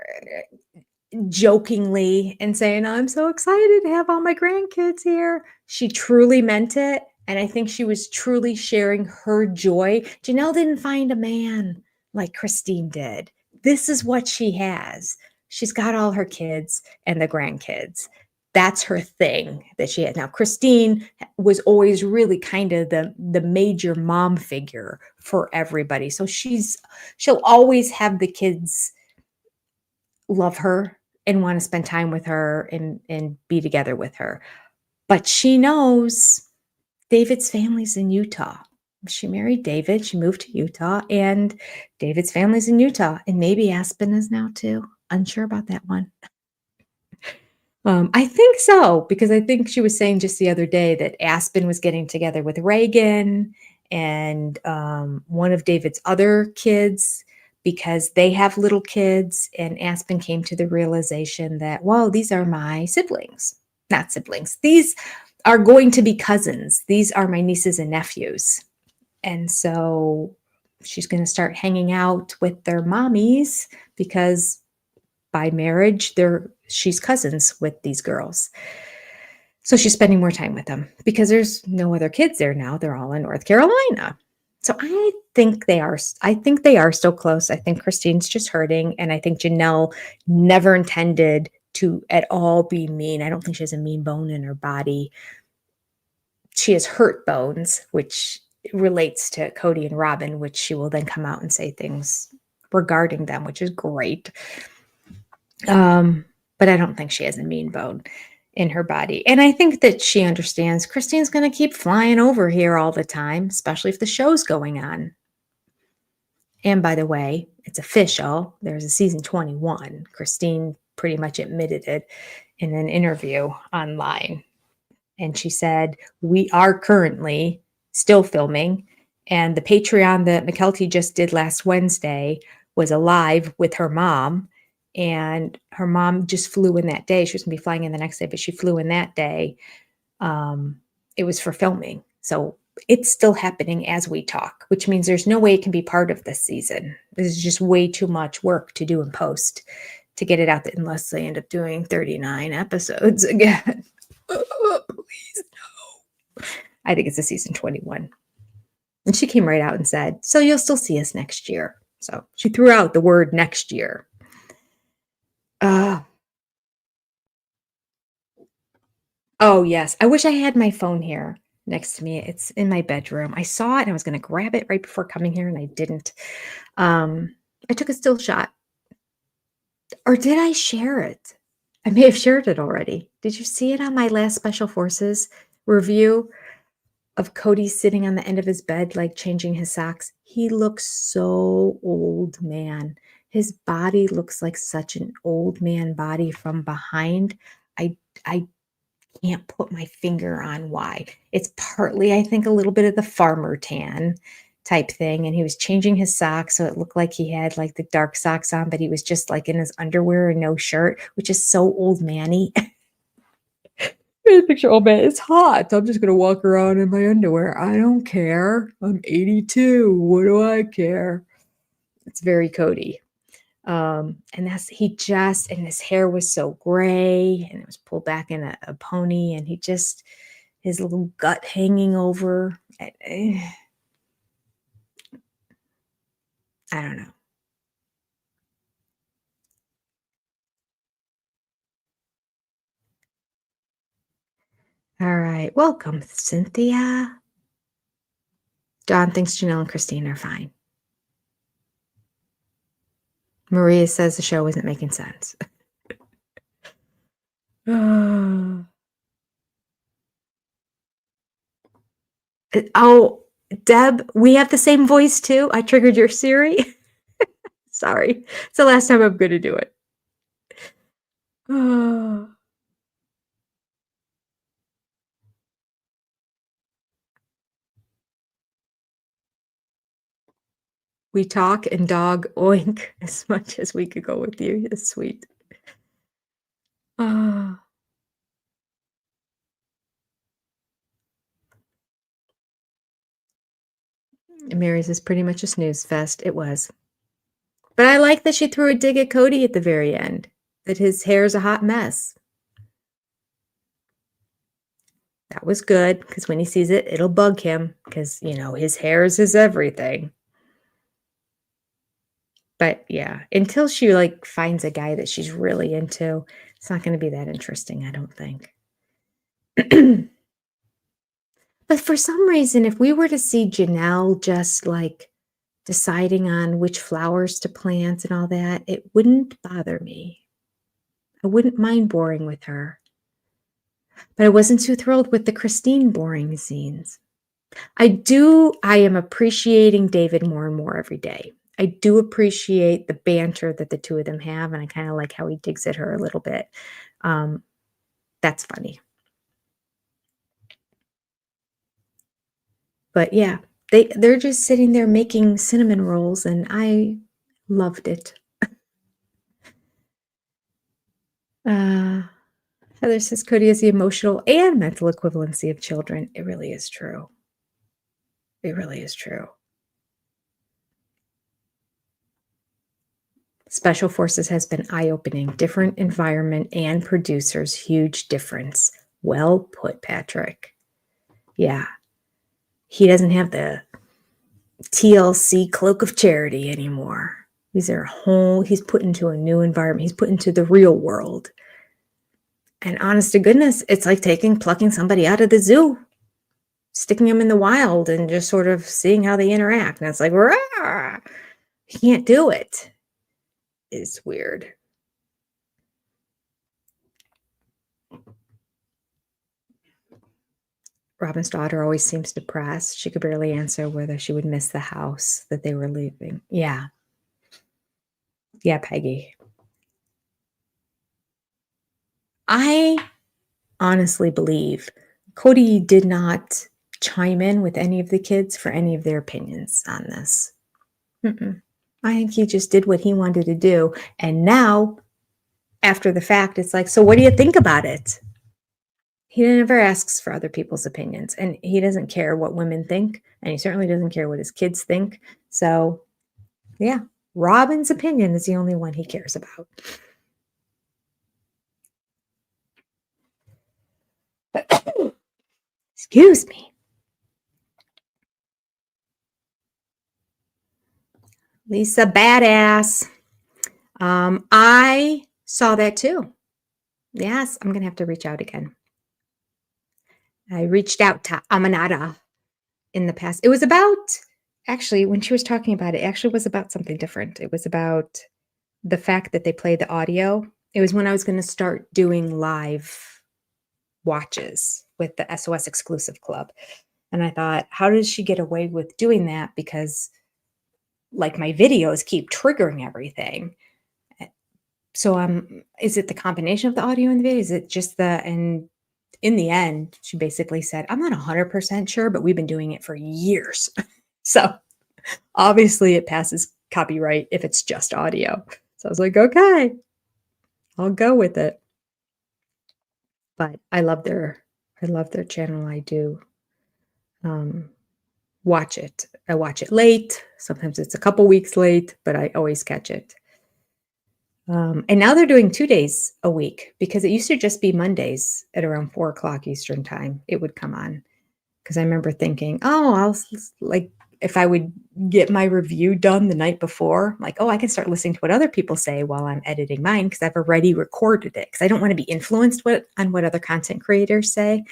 B: jokingly and saying, I'm so excited to have all my grandkids here, she truly meant it. And I think she was truly sharing her joy. Janelle didn't find a man like Christine did. This is what she has. She's got all her kids and the grandkids. That's her thing that she had. Now, Christine was always really kind of the major mom figure for everybody. So she'll always have the kids love her and want to spend time with her and be together with her. But she knows David's family's in Utah. She married David. She moved to Utah, and David's family's in Utah, and maybe Aspen is now too. Unsure about that one. I think so, because I think she was saying just the other day that Aspen was getting together with Reagan and one of David's other kids because they have little kids. And Aspen came to the realization that, whoa, these are my siblings, not siblings. These are going to be cousins. These are my nieces and nephews. And so she's going to start hanging out with their mommies because by marriage, she's cousins with these girls. So she's spending more time with them because there's no other kids there now. They're all in North Carolina. So I think they are still close. I think Christine's just hurting. And I think Janelle never intended to at all be mean. I don't think she has a mean bone in her body. She has hurt bones, which relates to Cody and Robin, which she will then come out and say things regarding them, which is great. But I don't think she has a mean bone in her body. And I think that she understands Christine's going to keep flying over here all the time, especially if the show's going on. And by the way, it's official. There's a season 21. Christine pretty much admitted it in an interview online. And she said, we are currently still filming. And the Patreon that McKelty just did last Wednesday was alive with her mom. And her mom just flew in that day. She was going to be flying in the next day, but she flew in that day. It was for filming. So it's still happening as we talk, which means there's no way it can be part of this season. This is just way too much work to do in post to get it out there unless they end up doing 39 episodes again. Please no. I think it's a season 21. And she came right out and said, so you'll still see us next year. So she threw out the word next year. Oh, yes. I wish I had my phone here next to me. It's in my bedroom. I saw it and I was going to grab it right before coming here and I didn't. I took a still shot. Or did I share it? I may have shared it already. Did you see it on my last Special Forces review of Cody sitting on the end of his bed, like changing his socks? He looks so old, man. His body looks like such an old man body from behind. I can't put my finger on why. It's partly, I think, a little bit of the farmer tan type thing. And he was changing his socks, so it looked like he had like the dark socks on, but he was just like in his underwear and no shirt, which is so old manny. I picture, oh man, it's hot. I'm just gonna walk around in my underwear. I don't care. I'm 82. What do I care? It's very Cody. And and his hair was so gray and it was pulled back in a pony and his little gut hanging over. I don't know. All right. Welcome, Cynthia. Dawn thinks Janelle and Christine are fine. Maria says the show isn't making sense. Oh, Deb, we have the same voice too. I triggered your Siri. Sorry. It's the last time I'm going to do it. We talk and dog oink as much as we could go with you. It's sweet. Mary's is pretty much a snooze fest. It was. But I like that she threw a dig at Cody at the very end, that his hair's a hot mess. That was good, because when he sees it, it'll bug him, because, his hair is his everything. But yeah, until she finds a guy that she's really into, it's not going to be that interesting, I don't think. But for some reason, if we were to see Janelle just deciding on which flowers to plant and all that, it wouldn't bother me. I wouldn't mind boring with her. But I wasn't too thrilled with the Christine boring scenes. I am appreciating David more and more every day. I do appreciate the banter that the two of them have, and I kind of like how he digs at her a little bit. That's funny. But yeah, they're just sitting there making cinnamon rolls, and I loved it. Heather says Cody is the emotional and mental equivalency of children. It really is true. It really is true. Special Forces has been eye-opening. Different environment and producers, huge difference. Well put, Patrick. Yeah. He doesn't have the TLC cloak of charity anymore. He's put into a new environment. He's put into the real world. And honest to goodness, it's like plucking somebody out of the zoo, sticking them in the wild and just sort of seeing how they interact. And it's like, rah! He can't do it. It's weird. Robin's daughter always seems depressed. She could barely answer whether she would miss the house that they were leaving. Yeah. Yeah, Peggy. I honestly believe Cody did not chime in with any of the kids for any of their opinions on this. I think he just did what he wanted to do. And now, after the fact, it's like, so what do you think about it? He never asks for other people's opinions, and he doesn't care what women think, and he certainly doesn't care what his kids think. So, yeah, Robin's opinion is the only one he cares about. Excuse me. Lisa Badass. I saw that too. Yes, I'm going to have to reach out again. I reached out to Amanada in the past. It was about, actually, when she was talking about it, actually was about something different. It was about the fact that they play the audio. It was when I was going to start doing live watches with the SOS Exclusive Club. And I thought, how does she get away with doing that? Because like my videos keep triggering everything. So is it the combination of the audio and the video? Is it just and in the end, she basically said, I'm not 100% sure, but we've been doing it for years. So obviously it passes copyright if it's just audio. So I was like, okay, I'll go with it. But I love their channel. I do watch it. I watch it late. Sometimes it's a couple weeks late, but I always catch it. And now they're doing 2 days a week, because it used to just be Mondays at around 4:00 Eastern time. It would come on, because I remember thinking, oh, if I would get my review done the night before, like, oh, I can start listening to what other people say while I'm editing mine, because I've already recorded it, because I don't want to be influenced on what other content creators say.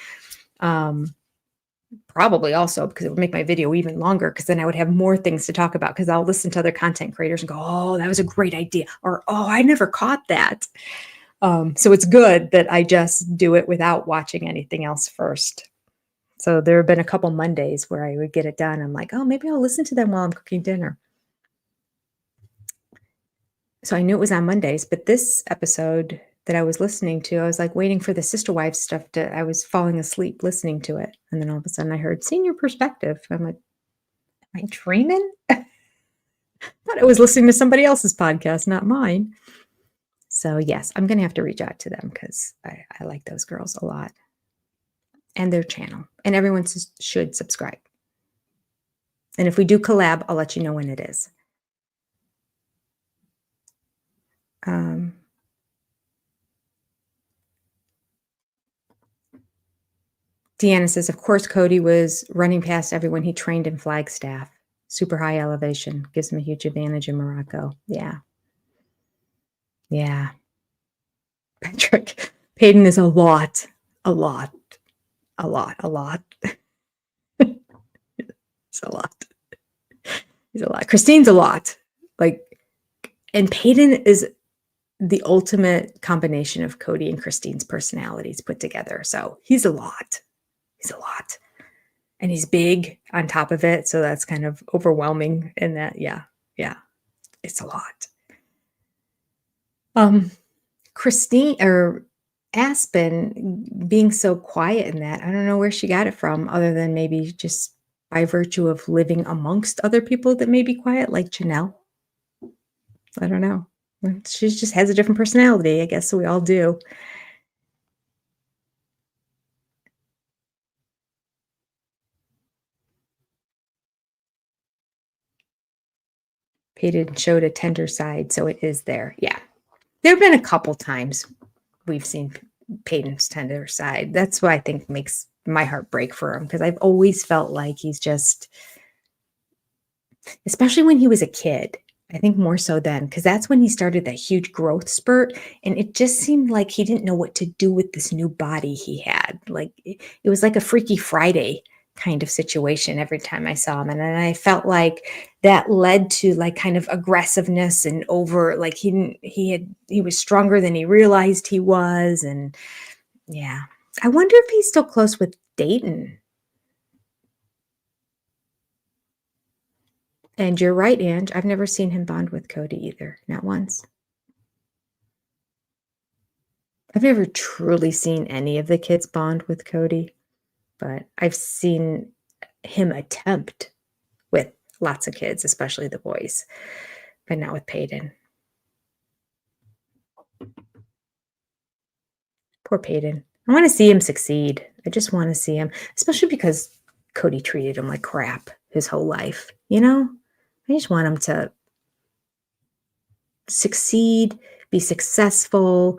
B: Probably also because it would make my video even longer, because then I would have more things to talk about, because I'll listen to other content creators and go, oh, that was a great idea. Or, oh, I never caught that. So it's good that I just do it without watching anything else first. So there have been a couple Mondays where I would get it done. I'm like, oh, maybe I'll listen to them while I'm cooking dinner. So I knew it was on Mondays, but this episode that I was listening to, I was like waiting for the Sister Wives stuff I was falling asleep listening to it. And then all of a sudden I heard Senior Perspective. I'm like, am I dreaming? I thought I was listening to somebody else's podcast, not mine. So yes, I'm going to have to reach out to them, because I like those girls a lot, and their channel, and everyone should subscribe. And if we do collab, I'll let you know when it is. Deanna says, of course, Cody was running past everyone he trained in Flagstaff. Super high elevation. Gives him a huge advantage in Morocco. Yeah. Yeah. Patrick, Peyton is a lot. It's a lot. He's a lot. Christine's a lot. And Peyton is the ultimate combination of Cody and Christine's personalities put together. So he's a lot. He's a lot. And he's big on top of it. So that's kind of overwhelming in that. Yeah. It's a lot. Christine or Aspen being so quiet in that, I don't know where she got it from, other than maybe just by virtue of living amongst other people that may be quiet, like Janelle. I don't know. She just has a different personality, I guess. So we all do. Peyton showed a tender side, so it is there. Yeah. There have been a couple times we've seen Peyton's tender side. That's what I think makes my heart break for him, because I've always felt like he's just, especially when he was a kid, I think more so then, because that's when he started that huge growth spurt. And it just seemed like he didn't know what to do with this new body he had. Like it was like a Freaky Friday kind of situation every time I saw him. And then I felt like that led to like kind of aggressiveness and over, like he was stronger than he realized he was. And yeah, I wonder if he's still close with Dayton. And you're right, Ange. I've never seen him bond with Cody either. Not once. I've never truly seen any of the kids bond with Cody, but I've seen him attempt with lots of kids, especially the boys, but not with Peyton. Poor Peyton. I want to see him succeed. I just want to see him, especially because Cody treated him like crap his whole life. You know, I just want him to succeed, be successful,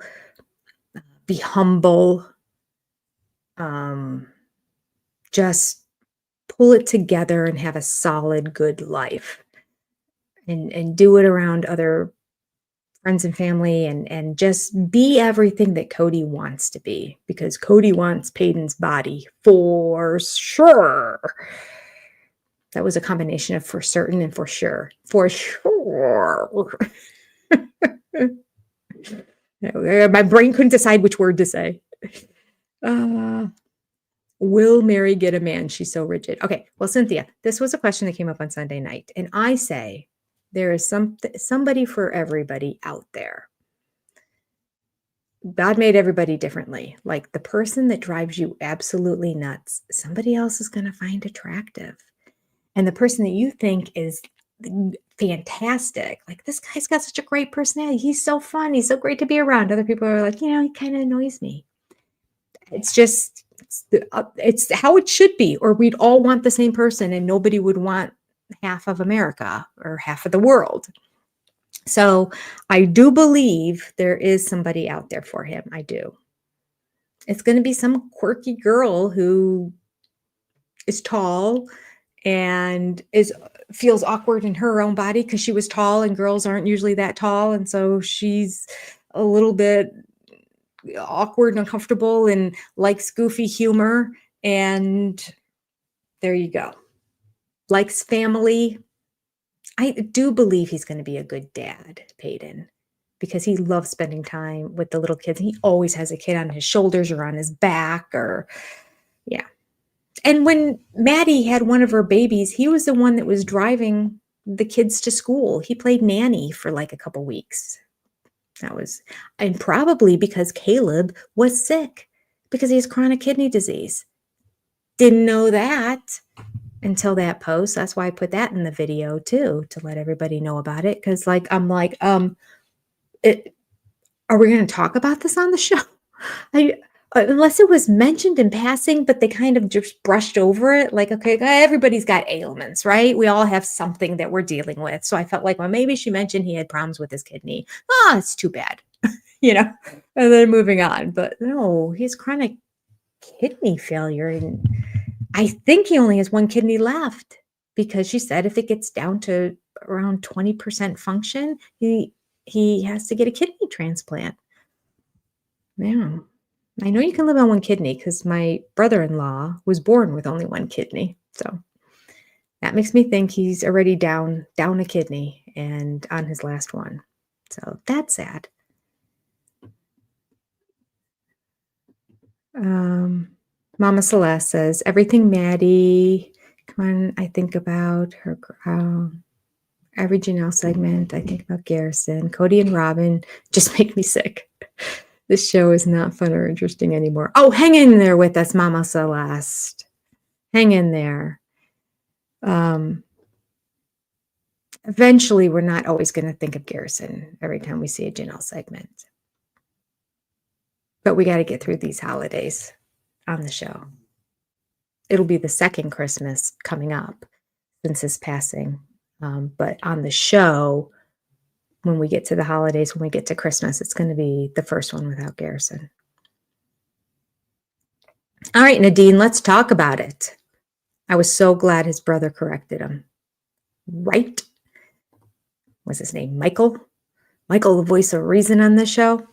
B: be humble, just pull it together and have a solid, good life, and do it around other friends and family, and just be everything that Cody wants to be, because Cody wants Peyton's body for sure. That was a combination of for certain and for sure. For sure. My brain couldn't decide which word to say. Will Mary get a man? She's so rigid. Okay, well, Cynthia, this was a question that came up on Sunday night, and I say there is somebody for everybody out there. God made everybody differently. Like the person that drives you absolutely nuts, somebody else is going to find attractive. And the person that you think is fantastic, like this guy's got such a great personality. He's so fun. He's so great to be around. Other people are like, he kind of annoys me. It's just, it's how it should be, or we'd all want the same person and nobody would want half of America or half of the world. So I do believe there is somebody out there for him. I do. It's going to be some quirky girl who is tall and feels awkward in her own body because she was tall, and girls aren't usually that tall. And so she's a little bit awkward and uncomfortable and likes goofy humor. And there you go. Likes family. I do believe he's going to be a good dad, Peyton, because he loves spending time with the little kids. He always has a kid on his shoulders or on his back, or yeah. And when Maddie had one of her babies, he was the one that was driving the kids to school. He played nanny for like a couple weeks. And probably because Caleb was sick because he has chronic kidney disease. Didn't know that until that post. That's why I put that in the video too, to let everybody know about it. Cause I'm like, are we going to talk about this on the show? Unless it was mentioned in passing, but they kind of just brushed over it. Like, okay, everybody's got ailments, right? We all have something that we're dealing with. So I felt like, well, maybe she mentioned he had problems with his kidney. It's too bad, and then moving on. But no, he has chronic kidney failure. And I think he only has one kidney left, because she said if it gets down to around 20% function, he has to get a kidney transplant. Yeah. I know you can live on one kidney because my brother-in-law was born with only one kidney. So that makes me think he's already down a kidney and on his last one. So that's sad. Mama Celeste says, everything Maddie, come on, I think about her, every Janelle segment, I think about Garrison. Cody and Robin just make me sick. This show is not fun or interesting anymore. Oh, hang in there with us, Mama Celeste. Hang in there. Eventually, we're not always going to think of Garrison every time we see a Janelle segment. But we got to get through these holidays on the show. It'll be the second Christmas coming up since his passing. But on the show, when we get to the holidays, when we get to Christmas, it's going to be the first one without Garrison. All right, Nadine, let's talk about it. I was so glad his brother corrected him. Right? What's his name? Michael? Michael, the voice of reason on this show.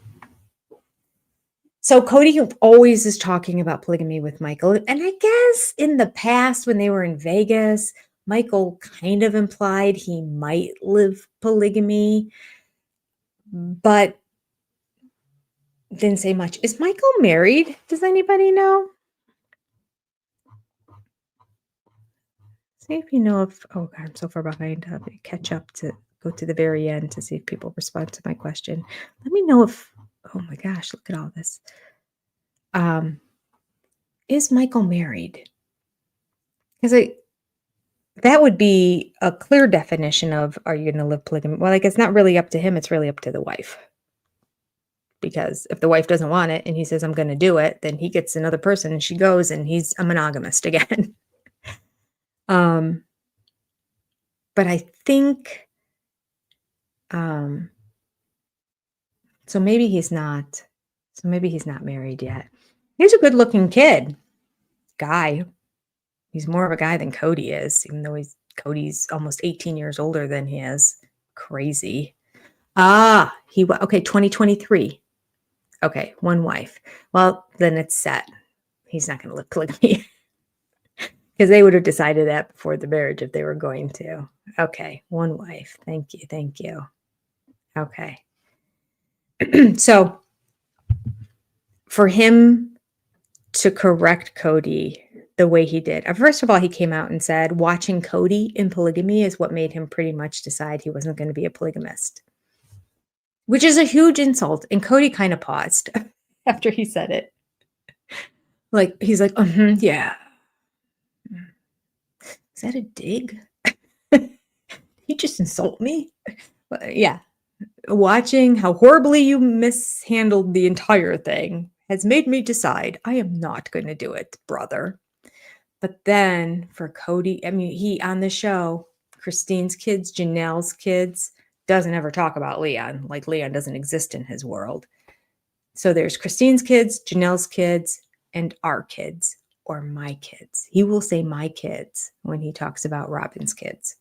B: So Cody always is talking about polygamy with Michael. And I guess in the past, when they were in Vegas, Michael kind of implied he might live polygamy, but didn't say much. Is Michael married? Does anybody know? See if you know if, oh God, I'm so far behind. I'll catch up to go to the very end to see if people respond to my question. Let me know if, oh my gosh, look at all this. Is Michael married? Because that would be a clear definition of, are you going to live polygamy? Well, like, it's not really up to him. It's really up to the wife. Because if the wife doesn't want it and he says, I'm going to do it, then he gets another person and she goes and he's a monogamist again. But I think, so maybe he's not married yet. He's a good looking guy. He's more of a guy than Cody is, even though Cody's almost 18 years older than he is. Crazy. Okay, 2023. Okay, one wife. Well, then it's set. He's not going to live polygamy. Because they would have decided that before the marriage if they were going to. Okay, one wife. Thank you. Okay. So for him to correct Cody the way he did, first of all, he came out and said watching Cody in polygamy is what made him pretty much decide he wasn't going to be a polygamist, which is a huge insult. And Cody kind of paused after he said it. Like, he's like, yeah. Is that a dig? He just insult me? Yeah. Watching how horribly you mishandled the entire thing has made me decide I am not going to do it, brother. But then for Cody, I mean, he on the show, Christine's kids, Janelle's kids, doesn't ever talk about Leon. Like, Leon doesn't exist in his world. So there's Christine's kids, Janelle's kids, and our kids, or my kids. He will say my kids when he talks about Robin's kids.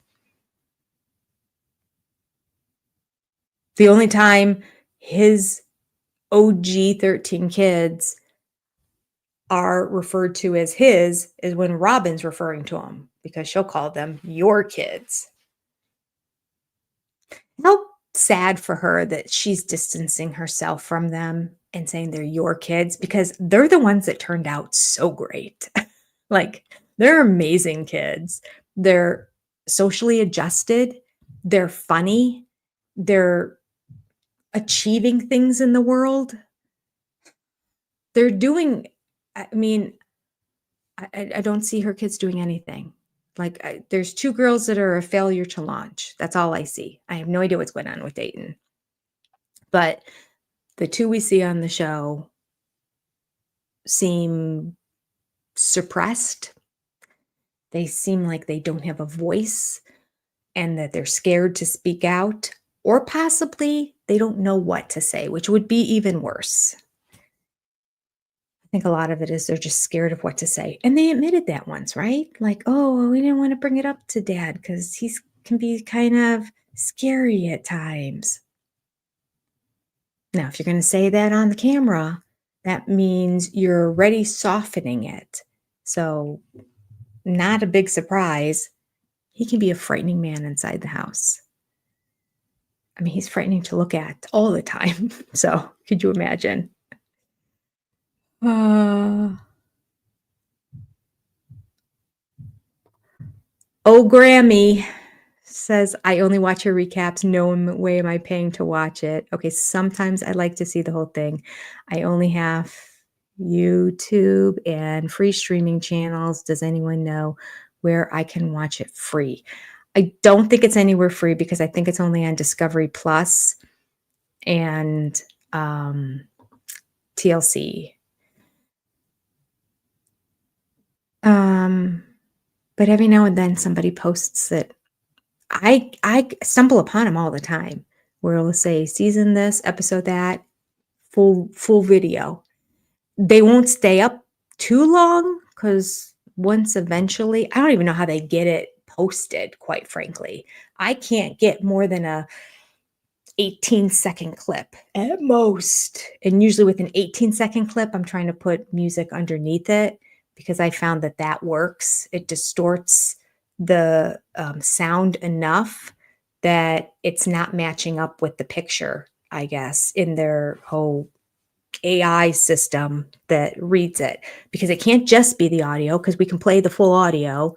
B: The only time his OG 13 kids are referred to as his is when Robin's referring to them, because she'll call them your kids. How sad for her that she's distancing herself from them and saying they're your kids, because they're the ones that turned out so great. Like, they're amazing kids. They're socially adjusted. They're funny. They're achieving things in the world. They're doing, I mean, I don't see her kids doing anything. Like, there's two girls that are a failure to launch. That's all I see. I have no idea what's going on with Dayton. But the two we see on the show seem suppressed. They seem like they don't have a voice and that they're scared to speak out, or possibly they don't know what to say, which would be even worse. I think a lot of it is they're just scared of what to say. And they admitted that once, right? Like, oh, we didn't want to bring it up to Dad because he can be kind of scary at times. Now, if you're going to say that on the camera, that means you're already softening it. So, not a big surprise. He can be a frightening man inside the house. I mean, he's frightening to look at all the time. So, could you imagine? Oh, Grammy says, I only watch your recaps. No way am I paying to watch it. Okay, sometimes I like to see the whole thing. I only have YouTube and free streaming channels. Does anyone know where I can watch it free? I don't think it's anywhere free because I think it's only on Discovery Plus and TLC. But every now and then somebody posts it. I stumble upon them all the time where it'll say season this, episode that, full video. They won't stay up too long because once eventually, I don't even know how they get it posted, quite frankly. I can't get more than a 18-second clip at most. And usually with an 18-second clip, I'm trying to put music underneath it because I found that that works. It distorts the sound enough that it's not matching up with the picture, I guess, in their whole AI system that reads it, because it can't just be the audio, because we can play the full audio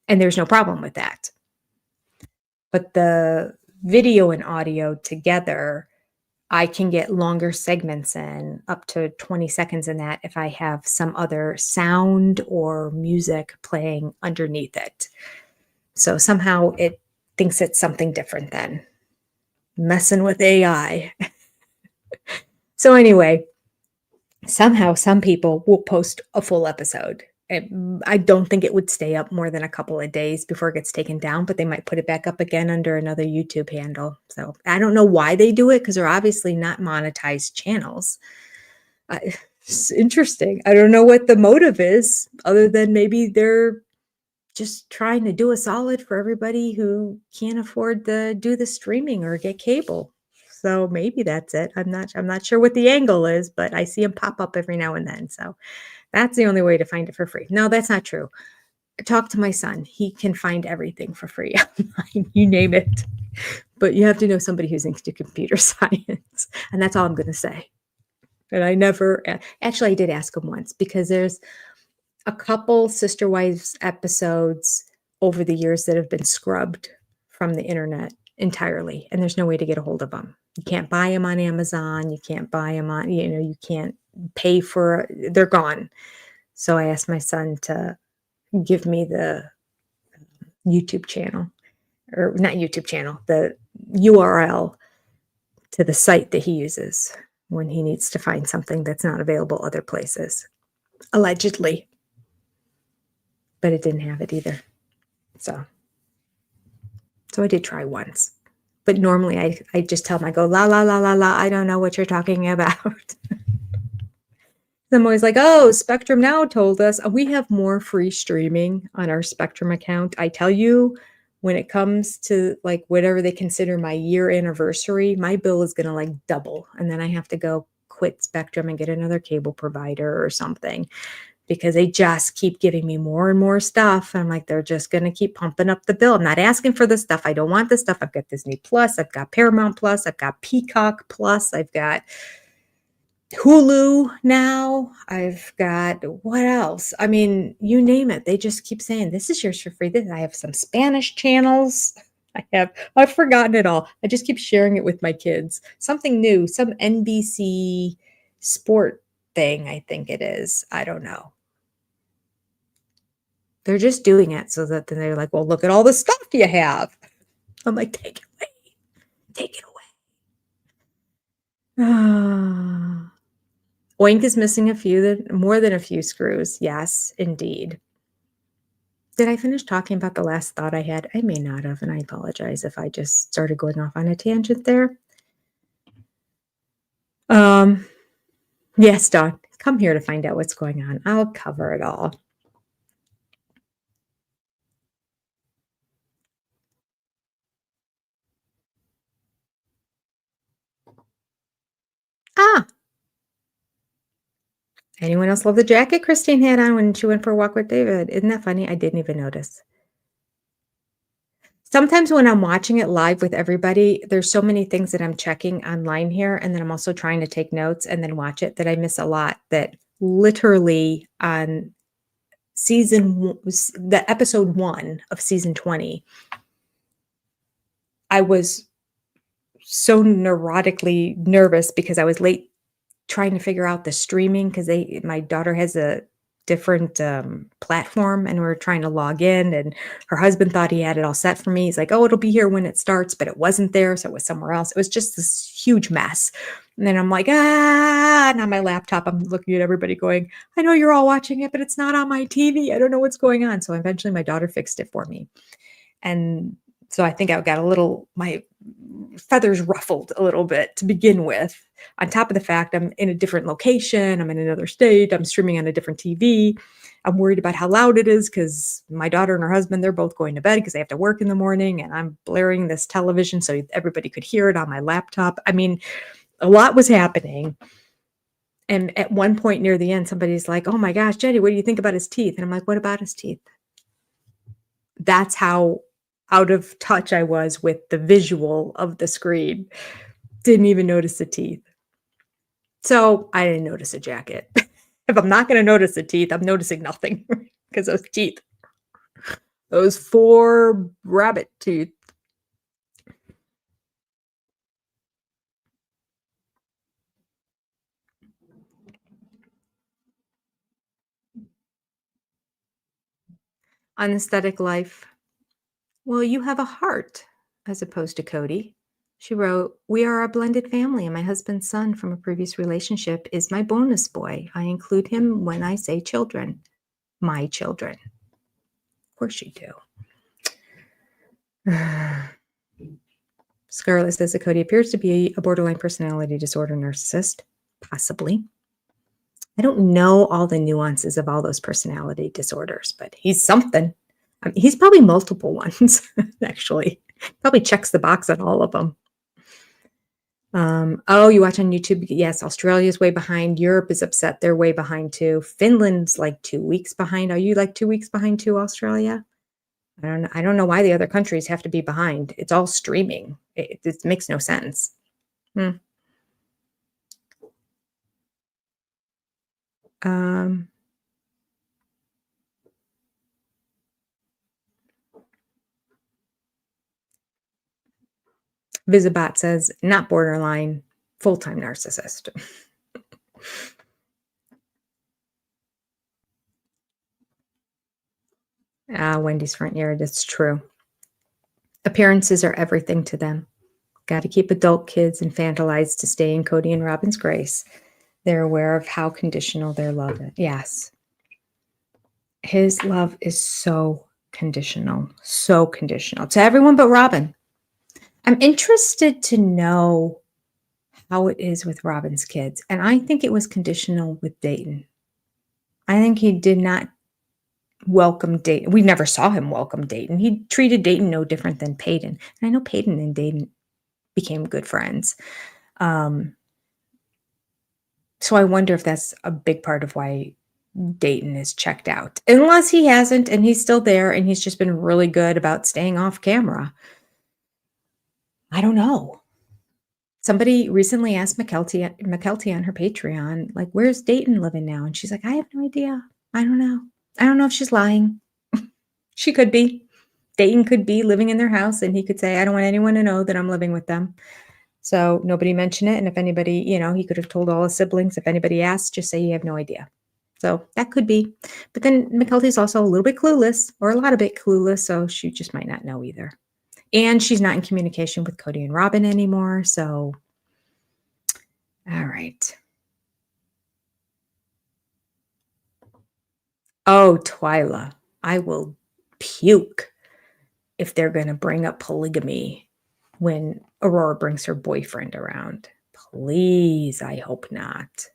B: and there's no problem with that. But the video and audio together, I can get longer segments in, up to 20 seconds in that, if I have some other sound or music playing underneath it. So somehow it thinks it's something different then. Messing with AI. So anyway, somehow some people will post a full episode. I don't think it would stay up more than a couple of days before it gets taken down, but they might put it back up again under another YouTube handle. So I don't know why they do it, because they're obviously not monetized channels. It's interesting. I don't know what the motive is, other than maybe they're just trying to do a solid for everybody who can't afford to do the streaming or get cable. So maybe that's it. I'm not sure what the angle is, but I see them pop up every now and then. So that's the only way to find it for free. No, that's not true. Talk to my son. He can find everything for free online. You name it. But you have to know somebody who's into computer science. And that's all I'm going to say. And I never, actually, I did ask him once, because there's a couple Sister Wives episodes over the years that have been scrubbed from the internet entirely, and there's no way to get a hold of them. You can't buy them on Amazon. You can't buy them on, you can't pay for, they're gone. So I asked my son to give me the YouTube channel, or not YouTube channel, the URL to the site that he uses when he needs to find something that's not available other places, allegedly. But it didn't have it either. So I did try once. But normally I just tell them, I go, la, la, la, la, la, I don't know what you're talking about. I'm always like, oh, Spectrum Now told us. We have more free streaming on our Spectrum account. I tell you, when it comes to like whatever they consider my year anniversary, my bill is going to like double. And then I have to go quit Spectrum and get another cable provider or something, because they just keep giving me more and more stuff. I'm like, they're just going to keep pumping up the bill. I'm not asking for the stuff. I don't want the stuff. I've got Disney Plus. I've got Paramount Plus. I've got Peacock Plus. I've got Hulu now. I've got, what else? I mean, you name it. They just keep saying, this is yours for free. I have some Spanish channels. I've forgotten it all. I just keep sharing it with my kids. Something new, some NBC sport thing, I think it is. I don't know. They're just doing it so that then they're like, well, look at all the stuff you have. I'm like, take it away. Take it away. Oink is missing more than a few screws. Yes, indeed. Did I finish talking about the last thought I had? I may not have, and I apologize if I just started going off on a tangent there. Yes, Dawn, come here to find out what's going on. I'll cover it all. Ah, anyone else love the jacket Christine had on when she went for a walk with David? Isn't that funny? I didn't even notice. Sometimes when I'm watching it live with everybody, there's so many things that I'm checking online here, and then I'm also trying to take notes and then watch it, that I miss a lot, that literally on the episode 1 of season 20, I was so neurotically nervous because I was late trying to figure out the streaming because my daughter has a different platform and we were trying to log in, and her husband thought he had it all set for me. He's like, oh, it'll be here when it starts, but it wasn't there. So it was somewhere else. It was just this huge mess. And then I'm like, and on my laptop, I'm looking at everybody going, I know you're all watching it, but it's not on my TV. I don't know what's going on. So eventually my daughter fixed it for me. And so I think I got my feathers ruffled a little bit to begin with. On top of the fact I'm in a different location, I'm in another state, I'm streaming on a different TV. I'm worried about how loud it is because my daughter and her husband, they're both going to bed because they have to work in the morning, and I'm blaring this television so everybody could hear it on my laptop. I mean, a lot was happening. And at one point near the end, somebody's like, oh my gosh, Jenny, what do you think about his teeth? And I'm like, what about his teeth? That's how out of touch I was with the visual of the screen. Didn't even notice the teeth. So I didn't notice a jacket. If I'm not going to notice the teeth, I'm noticing nothing because those teeth, those 4 rabbit teeth. Unesthetic life. Well, you have a heart as opposed to Cody. She wrote, we are a blended family, and my husband's son from a previous relationship is my bonus boy. I include him when I say children. My children. Of course you do. Scarlett says that Cody appears to be a borderline personality disorder narcissist. Possibly. I don't know all the nuances of all those personality disorders, but he's something. I mean, he's probably multiple ones, actually. Probably checks the box on all of them. Oh, you watch on YouTube? Yes, Australia's way behind. Europe is upset. They're way behind too. Finland's like 2 weeks behind. Are you like 2 weeks behind too, Australia? I don't know why the other countries have to be behind. It's all streaming. It makes no sense. Visibot says, not borderline, full-time narcissist. Wendy's front yard, it's true. Appearances are everything to them. Got to keep adult kids infantilized to stay in Cody and Robin's grace. They're aware of how conditional their love is. Yes. His love is so conditional. So conditional. To everyone but Robin. I'm interested to know how it is with Robin's kids. And I think it was conditional with Dayton. I think he did not welcome Dayton. We never saw him welcome Dayton. He treated Dayton no different than Peyton. And I know Peyton and Dayton became good friends. So I wonder if that's a big part of why Dayton is checked out. Unless he hasn't and he's still there and he's just been really good about staying off camera. I don't know. Somebody recently asked McKelty on her Patreon, like, where's Dayton living now? And she's like, I have no idea. I don't know. I don't know if she's lying. She could be. Dayton could be living in their house and he could say, I don't want anyone to know that I'm living with them. So nobody mentioned it. And if anybody, he could have told all his siblings. If anybody asked, just say you have no idea. So that could be. But then McKelty's also a little bit clueless, or a lot of bit clueless. So she just might not know either. And she's not in communication with Cody and Robin anymore. So, all right. Oh, Twyla, I will puke if they're going to bring up polygamy when Aurora brings her boyfriend around. Please, I hope not.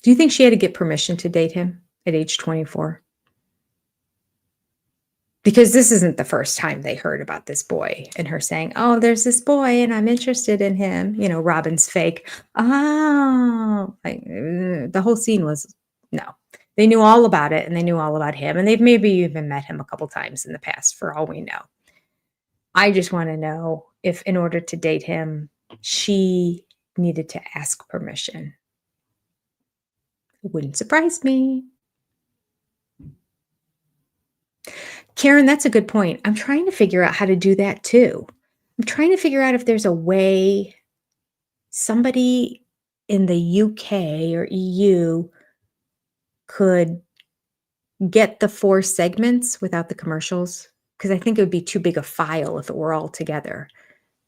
B: Do you think she had to get permission to date him at age 24? Because this isn't the first time they heard about this boy and her saying, oh, there's this boy and I'm interested in him. Robin's fake. Oh, the whole scene was, no. They knew all about it and they knew all about him. And they've maybe even met him a couple times in the past for all we know. I just want to know if in order to date him, she needed to ask permission. It wouldn't surprise me. Karen, that's a good point. I'm trying to figure out how to do that too. I'm trying to figure out if there's a way somebody in the UK or EU could get the 4 segments without the commercials, because I think it would be too big a file if it were all together.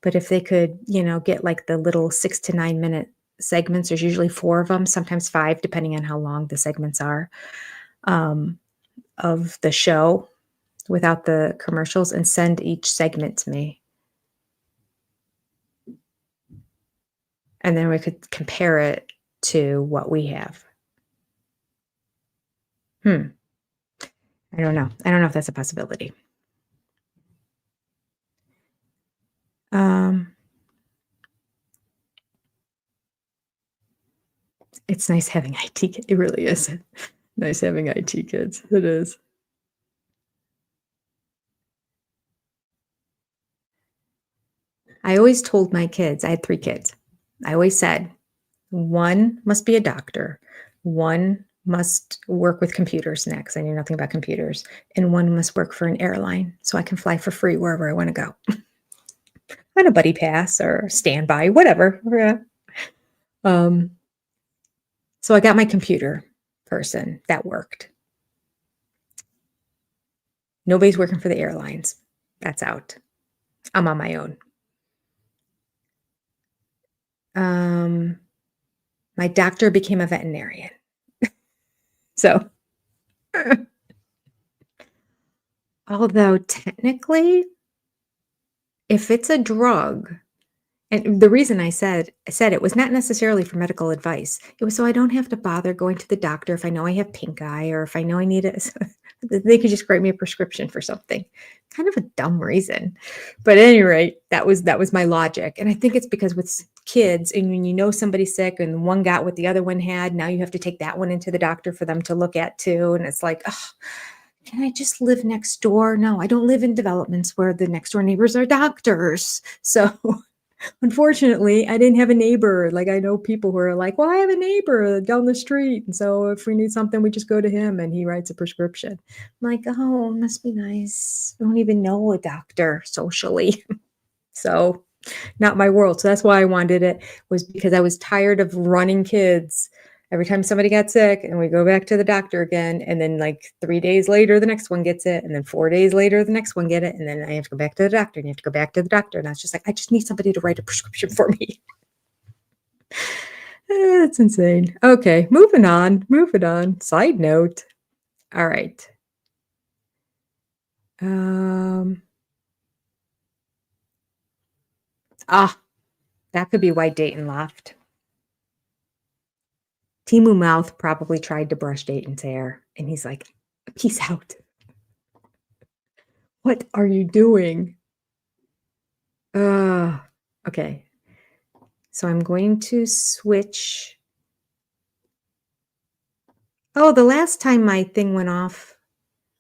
B: But if they could, get like the little 6 to 9 minute segments, there's usually 4 of them, sometimes 5, depending on how long the segments are, of the show without the commercials, and send each segment to me. And then we could compare it to what we have. I don't know. I don't know if that's a possibility. It's nice having IT kids. It really is nice having IT kids. It is. I always told my kids, I had 3 kids. I always said, one must be a doctor, one must work with computers next. I knew nothing about computers. And one must work for an airline so I can fly for free wherever I want to go. On a buddy pass or standby, whatever. So I got my computer person. That worked. Nobody's working for the airlines. That's out. I'm on my own. My doctor became a veterinarian. So, although technically, if it's a drug, and the reason I said it was not necessarily for medical advice. It was so I don't have to bother going to the doctor if I know I have pink eye or if I know I need it. They could just write me a prescription for something. Kind of a dumb reason. But at any rate, that was my logic. And I think it's because with kids, and when you know somebody's sick and one got what the other one had, now you have to take that one into the doctor for them to look at too. And it's like, oh, can I just live next door? No, I don't live in developments where the next door neighbors are doctors. So unfortunately, I didn't have a neighbor. Like, I know people who are like, well, I have a neighbor down the street. And so if we need something, we just go to him and he writes a prescription. I'm like, oh, must be nice. I don't even know a doctor socially. So not my world. So that's why I wanted it, was because I was tired of running kids every time somebody got sick and we go back to the doctor again. And then like 3 days later, the next one gets it. And then 4 days later, the next one get it. And then I have to go back to the doctor and you have to go back to the doctor. And I was just like, I just need somebody to write a prescription for me. That's insane. Okay. Moving on. Side note. All right. That could be why Dayton left. Timu Mouth probably tried to brush Dayton's hair, and he's like, peace out. What are you doing? Okay. So I'm going to switch. Oh, the last time my thing went off,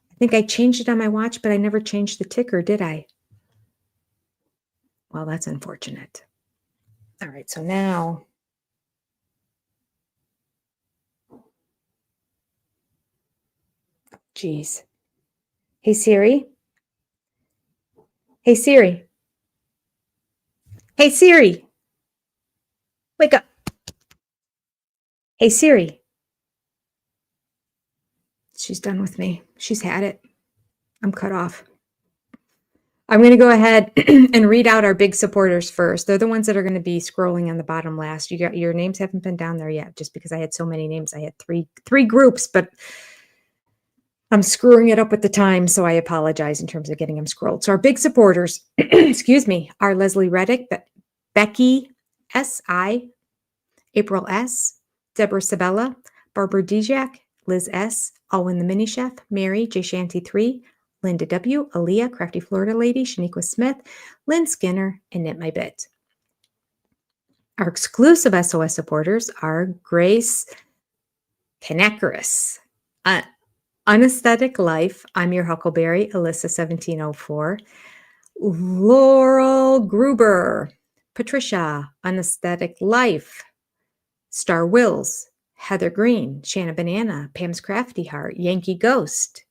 B: I think I changed it on my watch, but I never changed the ticker, did I? Well, that's unfortunate. All right, so now. Geez. Hey, Siri. Hey, Siri. Hey, Siri. Wake up. Hey, Siri. She's done with me. She's had it. I'm cut off. I'm going to go ahead and read out our big supporters first. They're the ones that are going to be scrolling on the bottom last. Your names haven't been down there yet, just because I had so many names. I had three groups, but I'm screwing it up with the time, so I apologize in terms of getting them scrolled. So our big supporters, excuse me, are Leslie Reddick, Becky S.I., April S., Deborah Sabella, Barbara Dijak, Liz S., Alwyn the Mini Chef, Mary, J. Shanty 3, Linda W., Aaliyah, Crafty Florida Lady, Shaniqua Smith, Lynn Skinner, and Knit My Bit. Our exclusive SOS supporters are Grace Canacaris, Unesthetic Life, I'm Your Huckleberry, Alyssa 1704, Laurel Gruber, Patricia, Unesthetic Life, Star Wills, Heather Green, Shanna Banana, Pam's Crafty Heart, Yankee Ghost,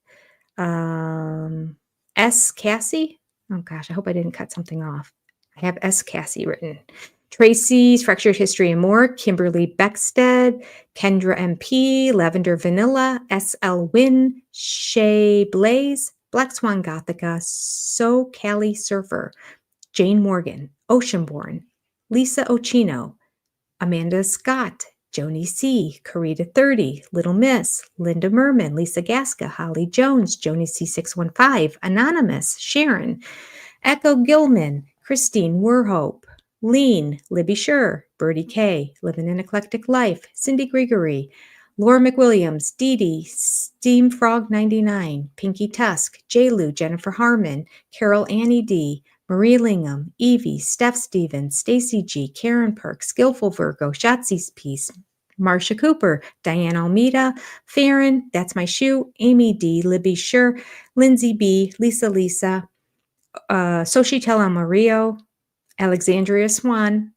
B: S. Cassie. Oh gosh, I hope I didn't cut something off. I have S. Cassie written. Tracy's Fractured History and More, Kimberly Beckstead, Kendra MP, Lavender Vanilla, S.L. Wynn, Shay Blaze, Black Swan Gothica, So Cali Surfer, Jane Morgan, Oceanborn, Lisa Ochino, Amanda Scott, Joni C., Carita 30, Little Miss, Linda Merman, Lisa Gasca, Holly Jones, Joni C615, Anonymous, Sharon, Echo Gilman, Christine Werhope, Lean, Libby Scher, Birdie K, Living an Eclectic Life, Cindy Gregory, Laura McWilliams, Dee Dee, Steam Frog 99, Pinky Tusk, J. Lou, Jennifer Harmon, Carol Annie D., Marie Lingham, Evie, Steph Stevens, Stacy G., Karen Perk, Skillful Virgo, Shotzi's Piece, Marsha Cooper, Diane Almeida, Farron, That's My Shoe, Amy D., Libby Scher, Lindsay B., Lisa, Xochitl Amarillo, Alexandria Swan,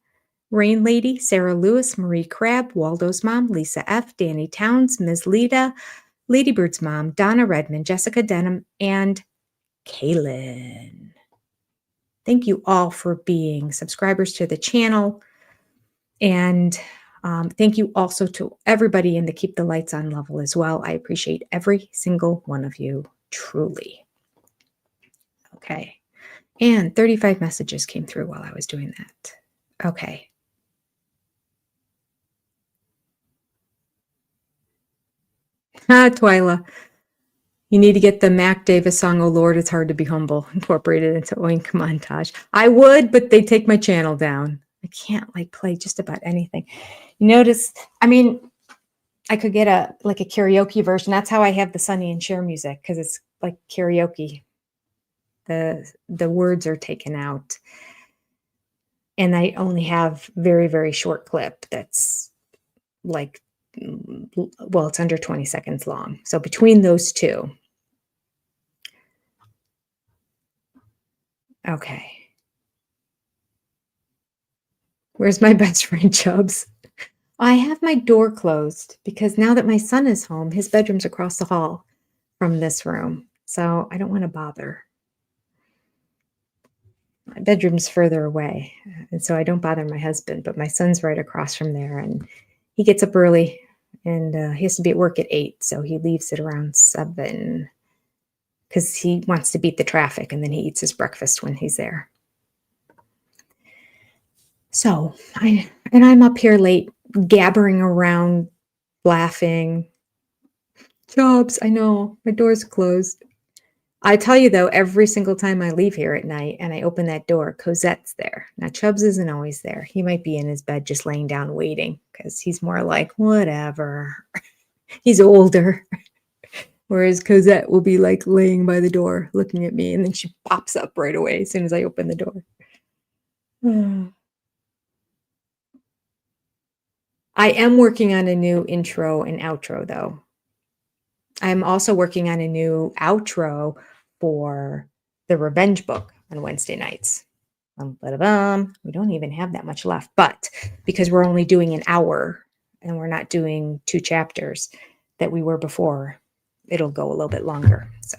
B: Rain Lady, Sarah Lewis, Marie Crabb, Waldo's Mom, Lisa F., Danny Towns, Ms. Lita, Ladybird's Mom, Donna Redmond, Jessica Denham, and Kaylin. Thank you all for being subscribers to the channel. And thank you also to everybody in the Keep the Lights On level as well. I appreciate every single one of you, truly. Okay. And 35 messages came through while I was doing that. Okay. Twyla. You need to get the Mac Davis song, Oh Lord, It's Hard to Be Humble, incorporated into Oink montage. I would, but they take my channel down. I can't play just about anything. You notice, I could get a karaoke version. That's how I have the Sonny and Cher music, because it's like karaoke. The words are taken out. And I only have very, very short clip that's it's under 20 seconds long. So between those two. Okay. Where's my best friend Chubbs? I have my door closed because now that my son is home, his bedroom's across the hall from this room. So I don't want to bother. My bedroom's further away. And so I don't bother my husband, but my son's right across from there. And he gets up early and he has to be at work at 8. So he leaves at around 7 because he wants to beat the traffic. And then he eats his breakfast when he's there. So I'm up here late, gabbering around, laughing. Chubbs, I know, my door's closed. I tell you though, every single time I leave here at night and I open that door, Cosette's there. Now Chubbs isn't always there. He might be in his bed just laying down waiting because he's more like, whatever. He's older. Whereas Cosette will be laying by the door looking at me, and then she pops up right away as soon as I open the door. I am working on a new intro and outro, though. I'm also working on a new outro for the Revenge book on Wednesday nights. We don't even have that much left, but because we're only doing an hour and we're not doing 2 chapters that we were before, it'll go a little bit longer. So,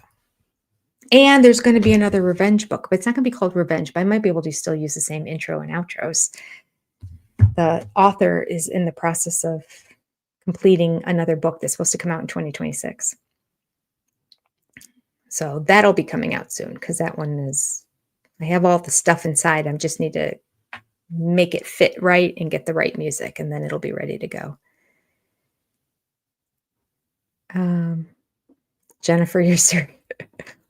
B: and there's going to be another Revenge book, but it's not going to be called Revenge, but I might be able to still use the same intro and outros. The author is in the process of completing another book that's supposed to come out in 2026. So that'll be coming out soon because that one is, I have all the stuff inside. I just need to make it fit right and get the right music, and then it'll be ready to go. Jennifer, you're Siri.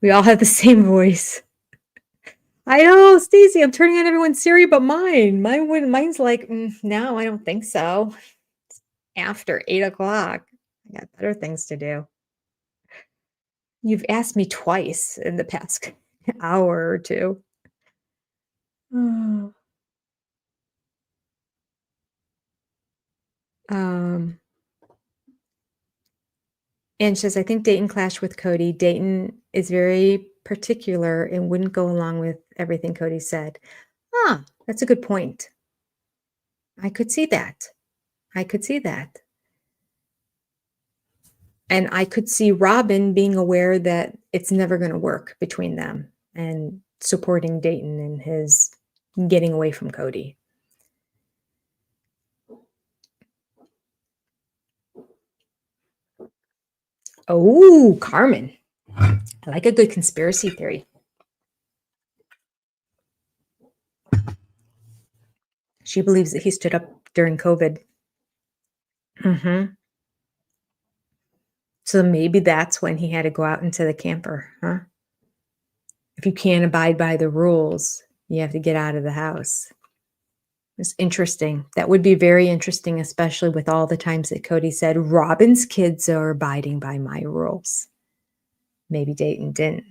B: We all have the same voice. I know, Stacey, I'm turning on everyone's Siri but mine. Mine's like, no, I don't think so. It's after 8 o'clock. I got better things to do. You've asked me twice in the past hour or two. And she says, I think Dayton clashed with Cody. Dayton is very particular and wouldn't go along with everything Cody said. That's a good point. I could see that. And I could see Robin being aware that it's never going to work between them and supporting Dayton in his getting away from Cody. Oh, Carmen. I like a good conspiracy theory. She believes that he stood up during COVID. So maybe that's when he had to go out into the camper, huh? If you can't abide by the rules, you have to get out of the house. It's interesting. That would be very interesting, especially with all the times that Cody said, Robin's kids are abiding by my rules. Maybe Dayton didn't.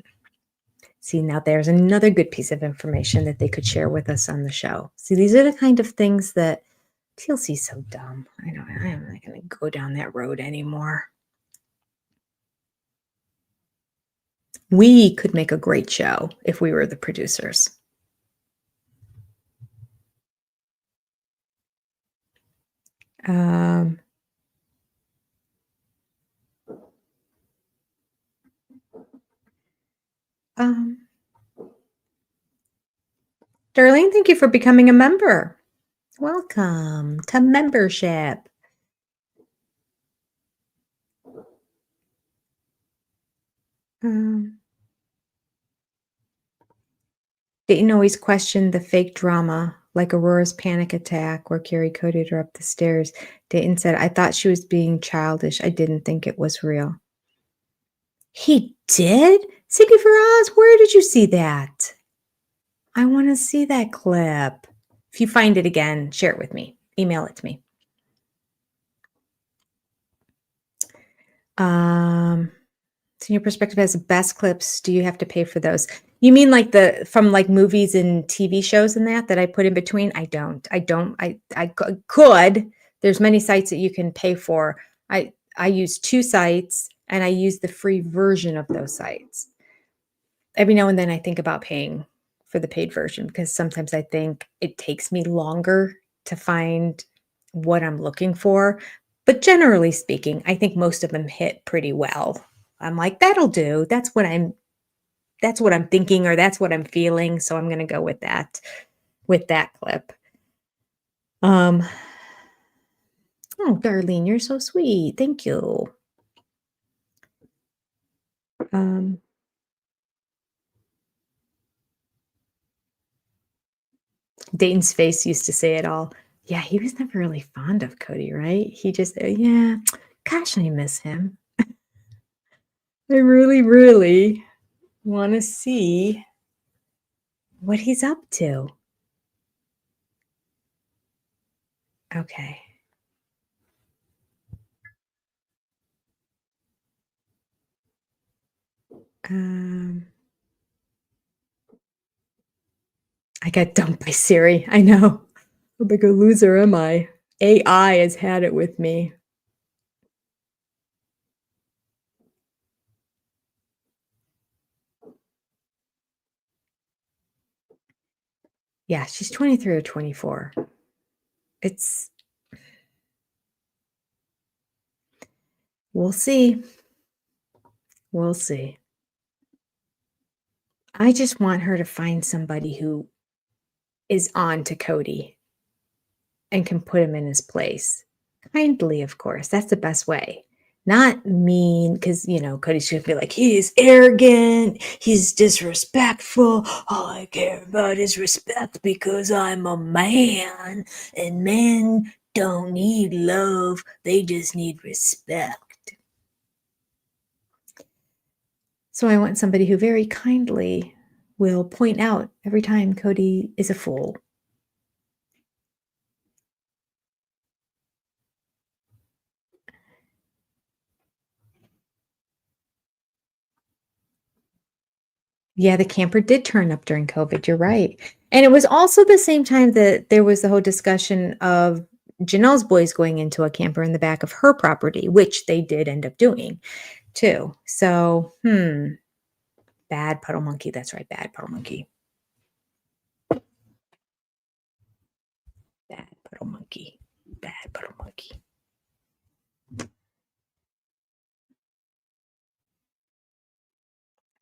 B: See, now there's another good piece of information that they could share with us on the show. See, these are the kind of things that TLC's so dumb. I know, I'm not going to go down that road anymore. We could make a great show if we were the producers. Darlene, thank you for becoming a member. Welcome to membership. Dayton always questioned the fake drama, like Aurora's panic attack where Carrie coded her up the stairs. Dayton said, I thought she was being childish. I didn't think it was real. He did? Siggy for Oz, where did you see that? I want to see that clip. If you find it again, share it with me. Email it to me. So your perspective as the best clips, do you have to pay for those? You mean like from like movies and TV shows and that I put in between? I could. There's many sites that you can pay for. I use 2 sites and I use the free version of those sites. Every now and then I think about paying for the paid version because sometimes I think it takes me longer to find what I'm looking for. But generally speaking, I think most of them hit pretty well. I'm like, that'll do. That's what I'm thinking, or that's what I'm feeling. So I'm going to go with that clip. Oh, Darlene, you're so sweet. Thank you. Dayton's face used to say it all. Yeah, he was never really fond of Cody, right? He just, yeah, gosh, I miss him. I really, really want to see what he's up to. Okay. I got dumped by Siri. I know. How big a loser am I? AI has had it with me. Yeah, she's 23 or 24. We'll see. We'll see. I just want her to find somebody who is on to Cody and can put him in his place. Kindly, of course. That's the best way. Not mean, because, Cody's going to be like, he's arrogant, he's disrespectful. All I care about is respect because I'm a man, and men don't need love, they just need respect. So I want somebody who very kindly will point out every time Cody is a fool. Yeah, the camper did turn up during COVID. You're right. And it was also the same time that there was the whole discussion of Janelle's boys going into a camper in the back of her property, which they did end up doing too. So, bad puddle monkey. That's right. Bad puddle monkey. Bad puddle monkey. Bad puddle monkey.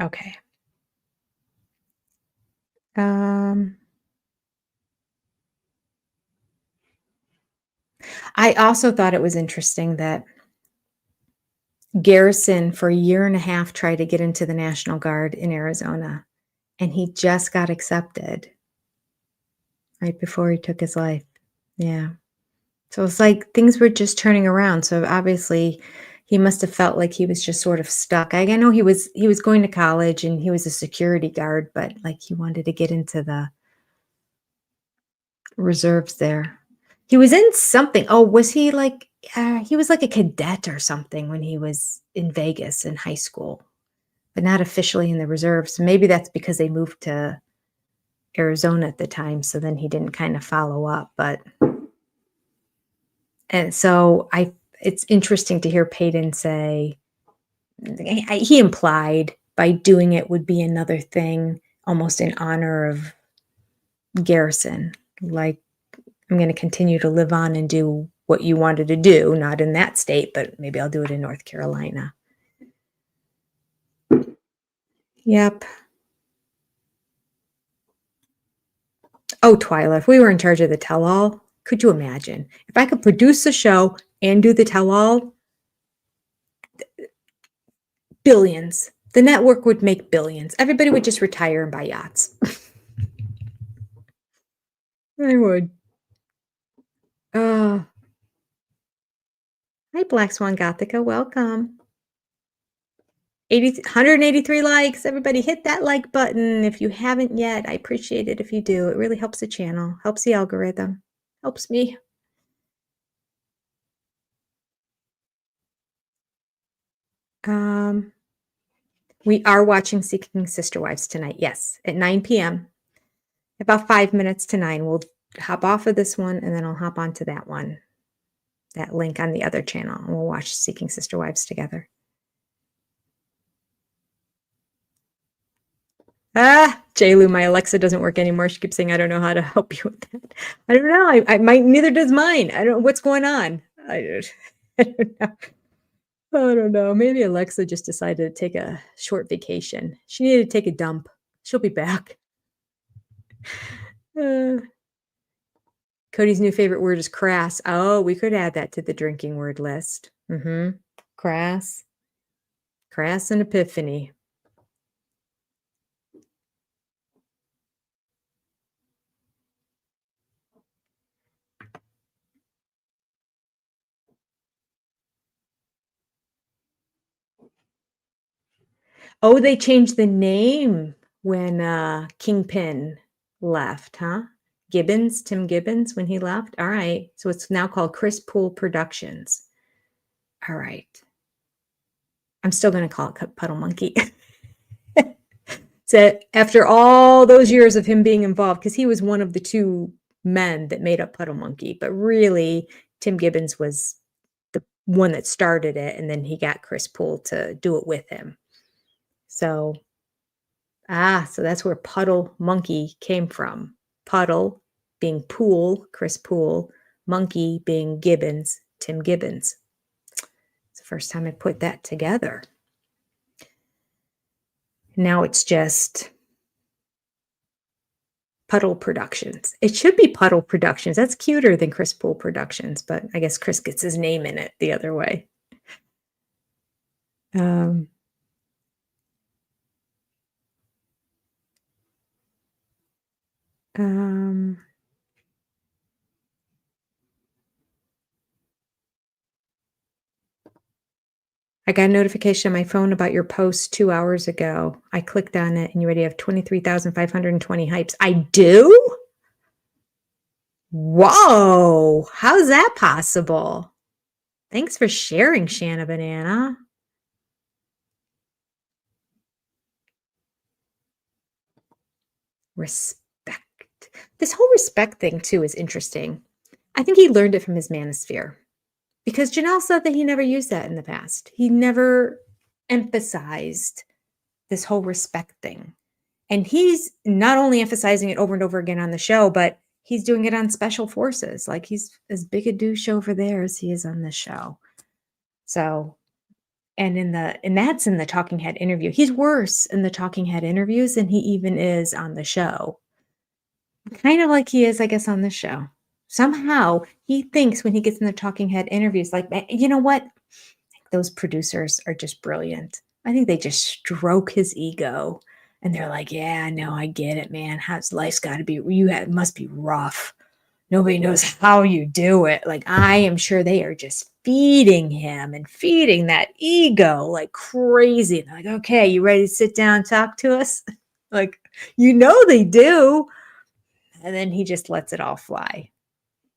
B: Okay. I also thought it was interesting that Garrison, for a year and a half, tried to get into the National Guard in Arizona, and he just got accepted right before he took his life. Yeah. So it's like things were just turning around. So obviously he must have felt like he was just sort of stuck. I know he was going to college and he was a security guard, but like he wanted to get into the reserves there. He was in something. Oh, was he like he was like a cadet or something when he was in Vegas in high school, but not officially in the reserves. Maybe that's because they moved to Arizona at the time, so then he didn't kind of follow up, but and so it's interesting to hear Peyton say he implied by doing it would be another thing almost in honor of Garrison. Like, I'm going to continue to live on and do what you wanted to do, not in that state, but maybe I'll do it in North Carolina. Yep. Oh, Twyla, if we were in charge of the tell-all, could you imagine? If I could produce the show and do the tell-all, billions. The network would make billions. Everybody would just retire and buy yachts. I would. Hi, Black Swan Gothica. Welcome. 183 likes. Everybody hit that like button if you haven't yet. I appreciate it if you do. It really helps the channel, helps the algorithm, helps me. We are watching Seeking Sister Wives tonight. Yes, at 9 p.m. About 5 minutes to 9. We'll hop off of this one and then I'll hop onto that one, that link on the other channel, and we'll watch Seeking Sister Wives together. JLu, my Alexa doesn't work anymore. She keeps saying, I don't know how to help you with that. I don't know. Neither does mine. I don't know what's going on. I don't know. I don't know. Maybe Alexa just decided to take a short vacation. She needed to take a dump. She'll be back. Cody's new favorite word is crass. Oh, we could add that to the drinking word list. Crass. Crass and epiphany. Oh, they changed the name when Kingpin left, huh? Tim Gibbons, when he left. All right. So it's now called Chris Poole Productions. All right. I'm still going to call it Puddle Monkey. So after all those years of him being involved, because he was one of the two men that made up Puddle Monkey, but really Tim Gibbons was the one that started it, and then he got Chris Poole to do it with him. So that's where Puddle Monkey came from. Puddle being Poole, Chris Poole, Monkey being Gibbons, Tim Gibbons. It's the first time I put that together. Now it's just Puddle Productions. It should be Puddle Productions. That's cuter than Chris Poole Productions, but I guess Chris gets his name in it the other way. I got a notification on my phone about your post 2 hours ago. I clicked on it and you already have 23,520 hypes. I do? Whoa, how's that possible? Thanks for sharing, Shanna Banana. Respect. This whole respect thing, too, is interesting. I think he learned it from his manosphere. Because Janelle said that he never used that in the past. He never emphasized this whole respect thing. And he's not only emphasizing it over and over again on the show, but he's doing it on Special Forces. Like, he's as big a douche over there as he is on this show. So And that's in the talking head interview. He's worse in the talking head interviews than he even is on the show. Kind of like he is, I guess, on the show. Somehow he thinks when he gets in the talking head interviews, like, you know what? Those producers are just brilliant. I think they just stroke his ego and they're like, yeah, no, I get it, man. How's life's got to be, must be rough. Nobody knows how you do it. Like, I am sure they are just feeding him and feeding that ego like crazy. And they're like, okay, you ready to sit down and talk to us? Like, they do. And then he just lets it all fly.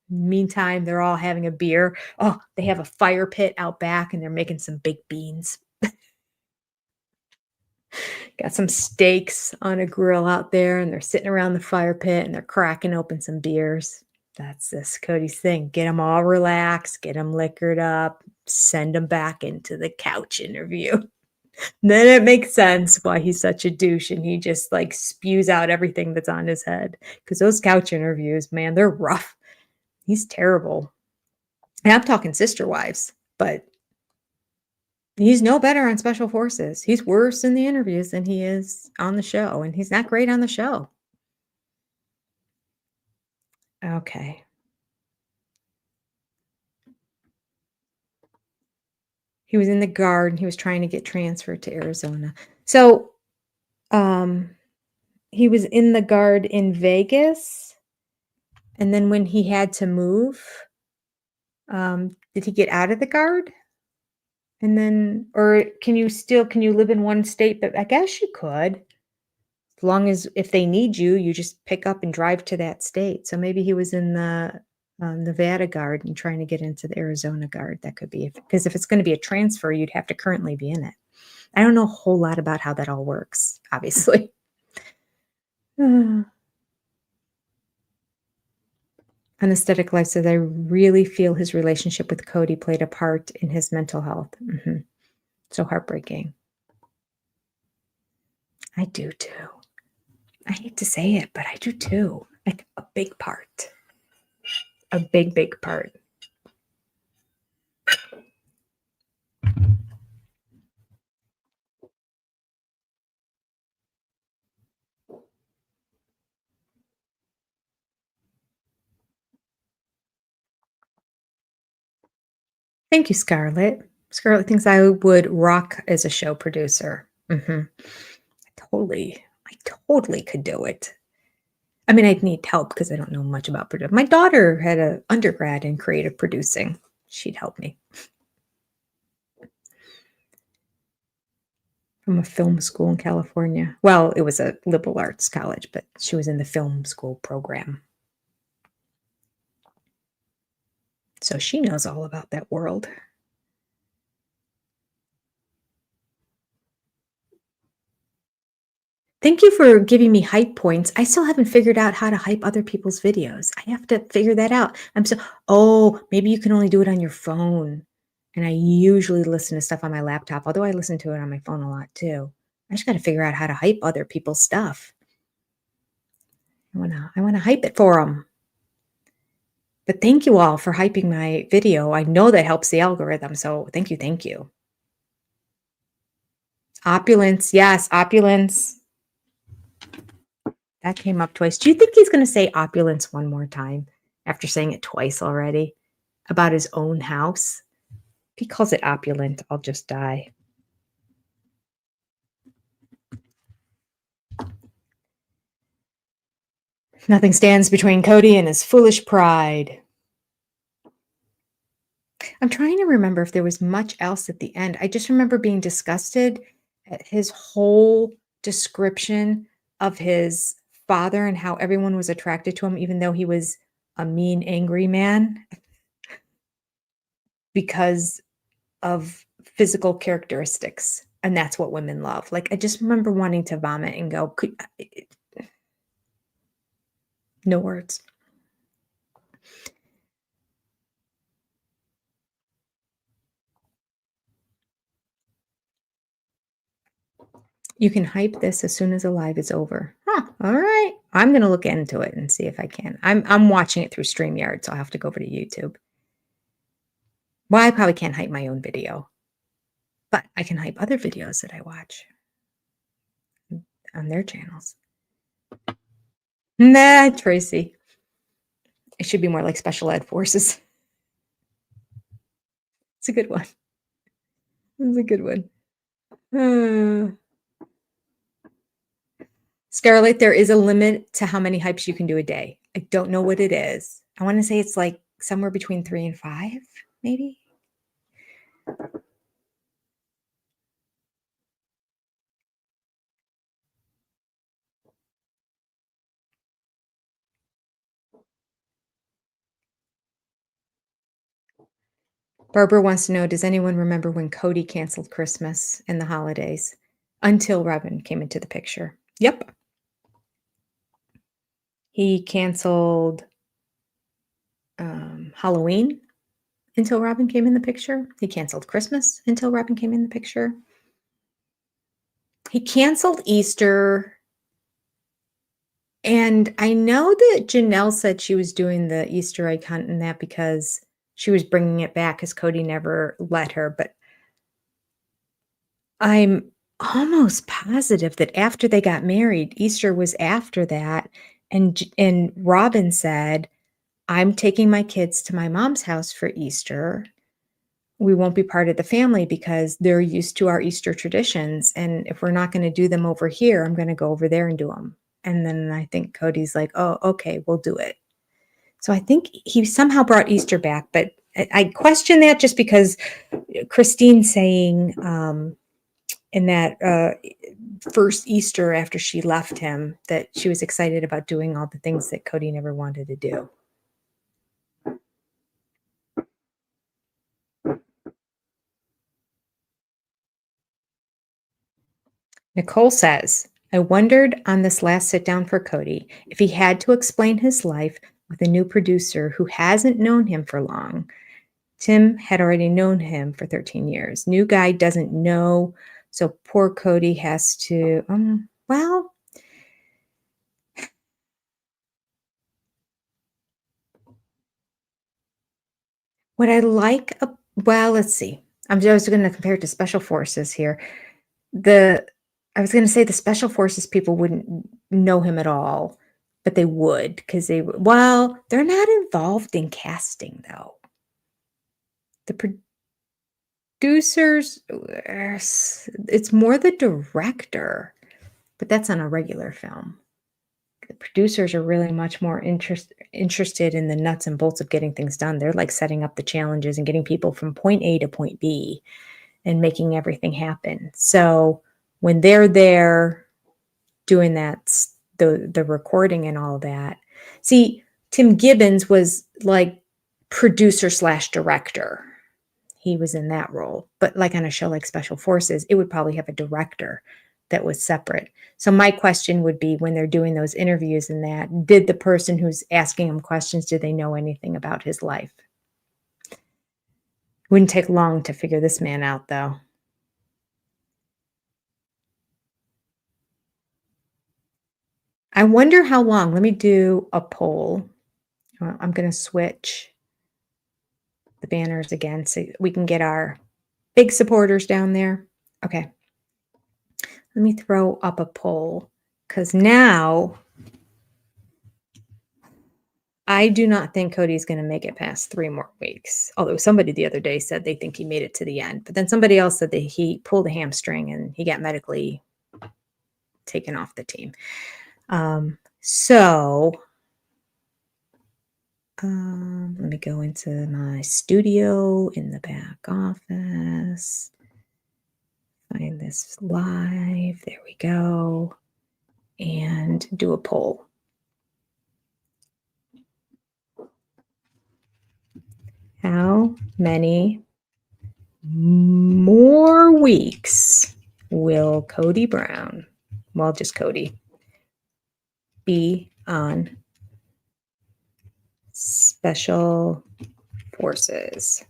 B: Meantime, they're all having a beer. Oh, they have a fire pit out back and they're making some baked beans. Got some steaks on a grill out there and they're sitting around the fire pit and they're cracking open some beers. That's this Cody's thing. Get them all relaxed, get them liquored up, send them back into the couch interview. Then it makes sense why he's such a douche and he just like spews out everything that's on his head. Because those couch interviews, man, they're rough. He's terrible. And I'm talking sister wives, but he's no better on special forces. He's worse in the interviews than he is on the show. And he's not great on the show. Okay. He was in the Guard and he was trying to get transferred to Arizona. So he was in the Guard in Vegas. And then when he had to move, did he get out of the Guard? And then, or can you live in one state? But I guess you could. As long as if they need you, you just pick up and drive to that state. So maybe he was in the Nevada Guard and trying to get into the Arizona Guard. That could be, because if it's going to be a transfer, you'd have to currently be in it. I don't know a whole lot about how that all works, obviously. Anesthetic Life says, I really feel his relationship with Cody played a part in his mental health. Mm-hmm. So heartbreaking. I do too. I hate to say it, but I do too. Like a big part. A big, big part. Thank you, Scarlett. Scarlett thinks I would rock as a show producer. Mm-hmm. I totally could do it. I mean, I'd need help because I don't know much about production. My daughter had an undergrad in creative producing. She'd help me. From a film school in California. Well, it was a liberal arts college, but she was in the film school program. So she knows all about that world. Thank you for giving me hype points. I still haven't figured out how to hype other people's videos. I have to figure that out. Maybe you can only do it on your phone. And I usually listen to stuff on my laptop, although I listen to it on my phone a lot too. I just got to figure out how to hype other people's stuff. I want to hype it for them. But thank you all for hyping my video. I know that helps the algorithm. So thank you. Opulence. Yes, opulence. That came up twice. Do you think he's going to say opulence one more time after saying it twice already about his own house? If he calls it opulent, I'll just die. Nothing stands between Cody and his foolish pride. I'm trying to remember if there was much else at the end. I just remember being disgusted at his whole description of his father and how everyone was attracted to him, even though he was a mean, angry man, because of physical characteristics. And that's what women love. Like, I just remember wanting to vomit and go, no words. You can hype this as soon as the live is over. Huh. All right. I'm going to look into it and see if I can. I'm watching it through StreamYard, so I'll have to go over to YouTube. Well, I probably can't hype my own video. but I can hype other videos that I watch on their channels. Nah, Tracy. It should be more like special ed forces. It's a good one. It's a good one. Scarlett, there is a limit to how many hypes you can do a day. I don't know what it is. I want to say it's like somewhere between 3 and 5, maybe. Barbara wants to know, does anyone remember when Cody canceled Christmas and the holidays until Robin came into the picture? Yep. He canceled Halloween until Robin came in the picture. He canceled Christmas until Robin came in the picture. He canceled Easter. And I know that Janelle said she was doing the Easter egg hunt and that because she was bringing it back because Cody never let her. But I'm almost positive that after they got married, Easter was after that. And Robin said, I'm taking my kids to my mom's house for Easter. We won't be part of the family because they're used to our Easter traditions. And if we're not going to do them over here, I'm going to go over there and do them. And then I think Cody's like, oh, okay, we'll do it. So I think he somehow brought Easter back, but I question that just because Christine saying in that first Easter after she left him that she was excited about doing all the things that Cody never wanted to do. Nicole says, I wondered on this last sit down for Cody if he had to explain his life with a new producer who hasn't known him for long. Tim had already known him for 13 years. New guy doesn't know, so poor Cody has to, well, what I like, well, let's see. I was going to compare it to Special Forces here. I was going to say the Special Forces people wouldn't know him at all, but they would because well, they're not involved in casting though. The producers, it's more the director, but that's on a regular film. The producers are really much more interested in the nuts and bolts of getting things done. They're like setting up the challenges and getting people from point A to point B and making everything happen. So when they're there doing that, the recording and all that. See, Tim Gibbons was like producer / director. He was in that role. But like on a show like Special Forces, it would probably have a director that was separate. So my question would be when they're doing those interviews and that, did the person who's asking them questions, do they know anything about his life? Wouldn't take long to figure this man out though. I wonder how long. Let me do a poll. I'm going to switch the banners again so we can get our big supporters down there. Okay. Let me throw up a poll because now I do not think Cody's going to make it past 3 more weeks. Although somebody the other day said they think he made it to the end. But then somebody else said that he pulled a hamstring and he got medically taken off the team. Let me go into my studio in the back office. Find this live. There we go. And do a poll. How many more weeks will Cody Brown, well, just Cody, be on Special Forces?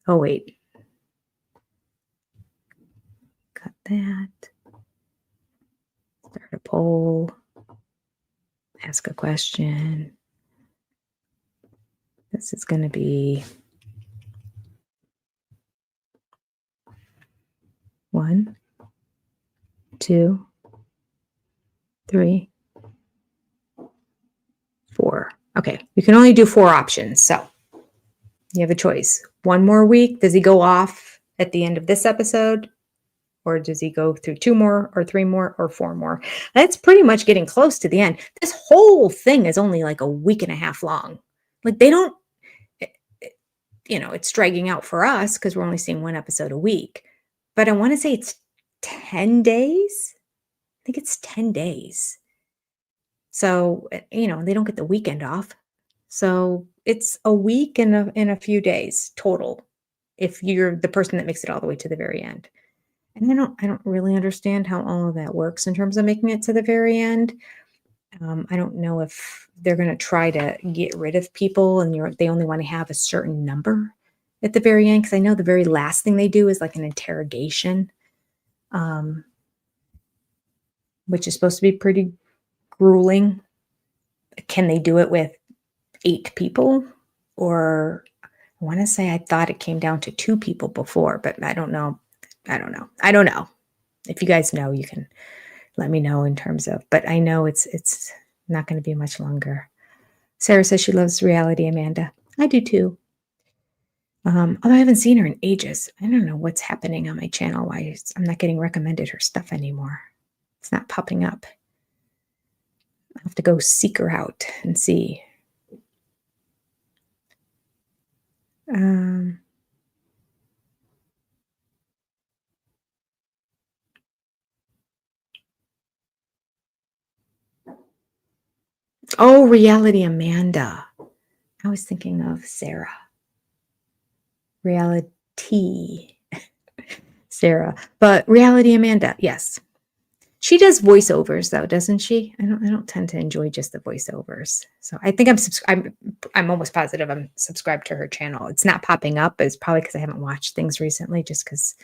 B: Oh, wait. Cut that. Start a poll. Ask a question. This is going to be 1, 2, 3, 4. Okay, you can only do 4 options, so you have a choice. 1 more week. Does he go off at the end of this episode? Or does he go through 2 more or 3 more or 4 more? That's pretty much getting close to the end. This whole thing is only like a week and a half long. Like they don't, it's dragging out for us because we're only seeing 1 episode a week. But I want to say it's 10 days. I think it's 10 days. So, they don't get the weekend off. So it's a week and a few days total if you're the person that makes it all the way to the very end. And I don't really understand how all of that works in terms of making it to the very end. I don't know if they're going to try to get rid of people and they only want to have a certain number at the very end. Because I know the very last thing they do is like an interrogation, which is supposed to be pretty grueling. Can they do it with 8 people? Or I want to say I thought it came down to 2 people before, but I don't know. I don't know. If you guys know, you can let me know in terms of, but I know it's not going to be much longer. Sarah says she loves reality, Amanda. I do too. Although I haven't seen her in ages. I don't know what's happening on my channel, why I'm not getting recommended her stuff anymore. It's not popping up. I'll have to go seek her out and see. Oh, reality Amanda. I was thinking of Sarah. Reality Sarah. But reality Amanda, yes. She does voiceovers though, doesn't she? I don't tend to enjoy just the voiceovers. So I think I'm almost positive I'm subscribed to her channel. It's not popping up, but it's probably because I haven't watched things recently, just because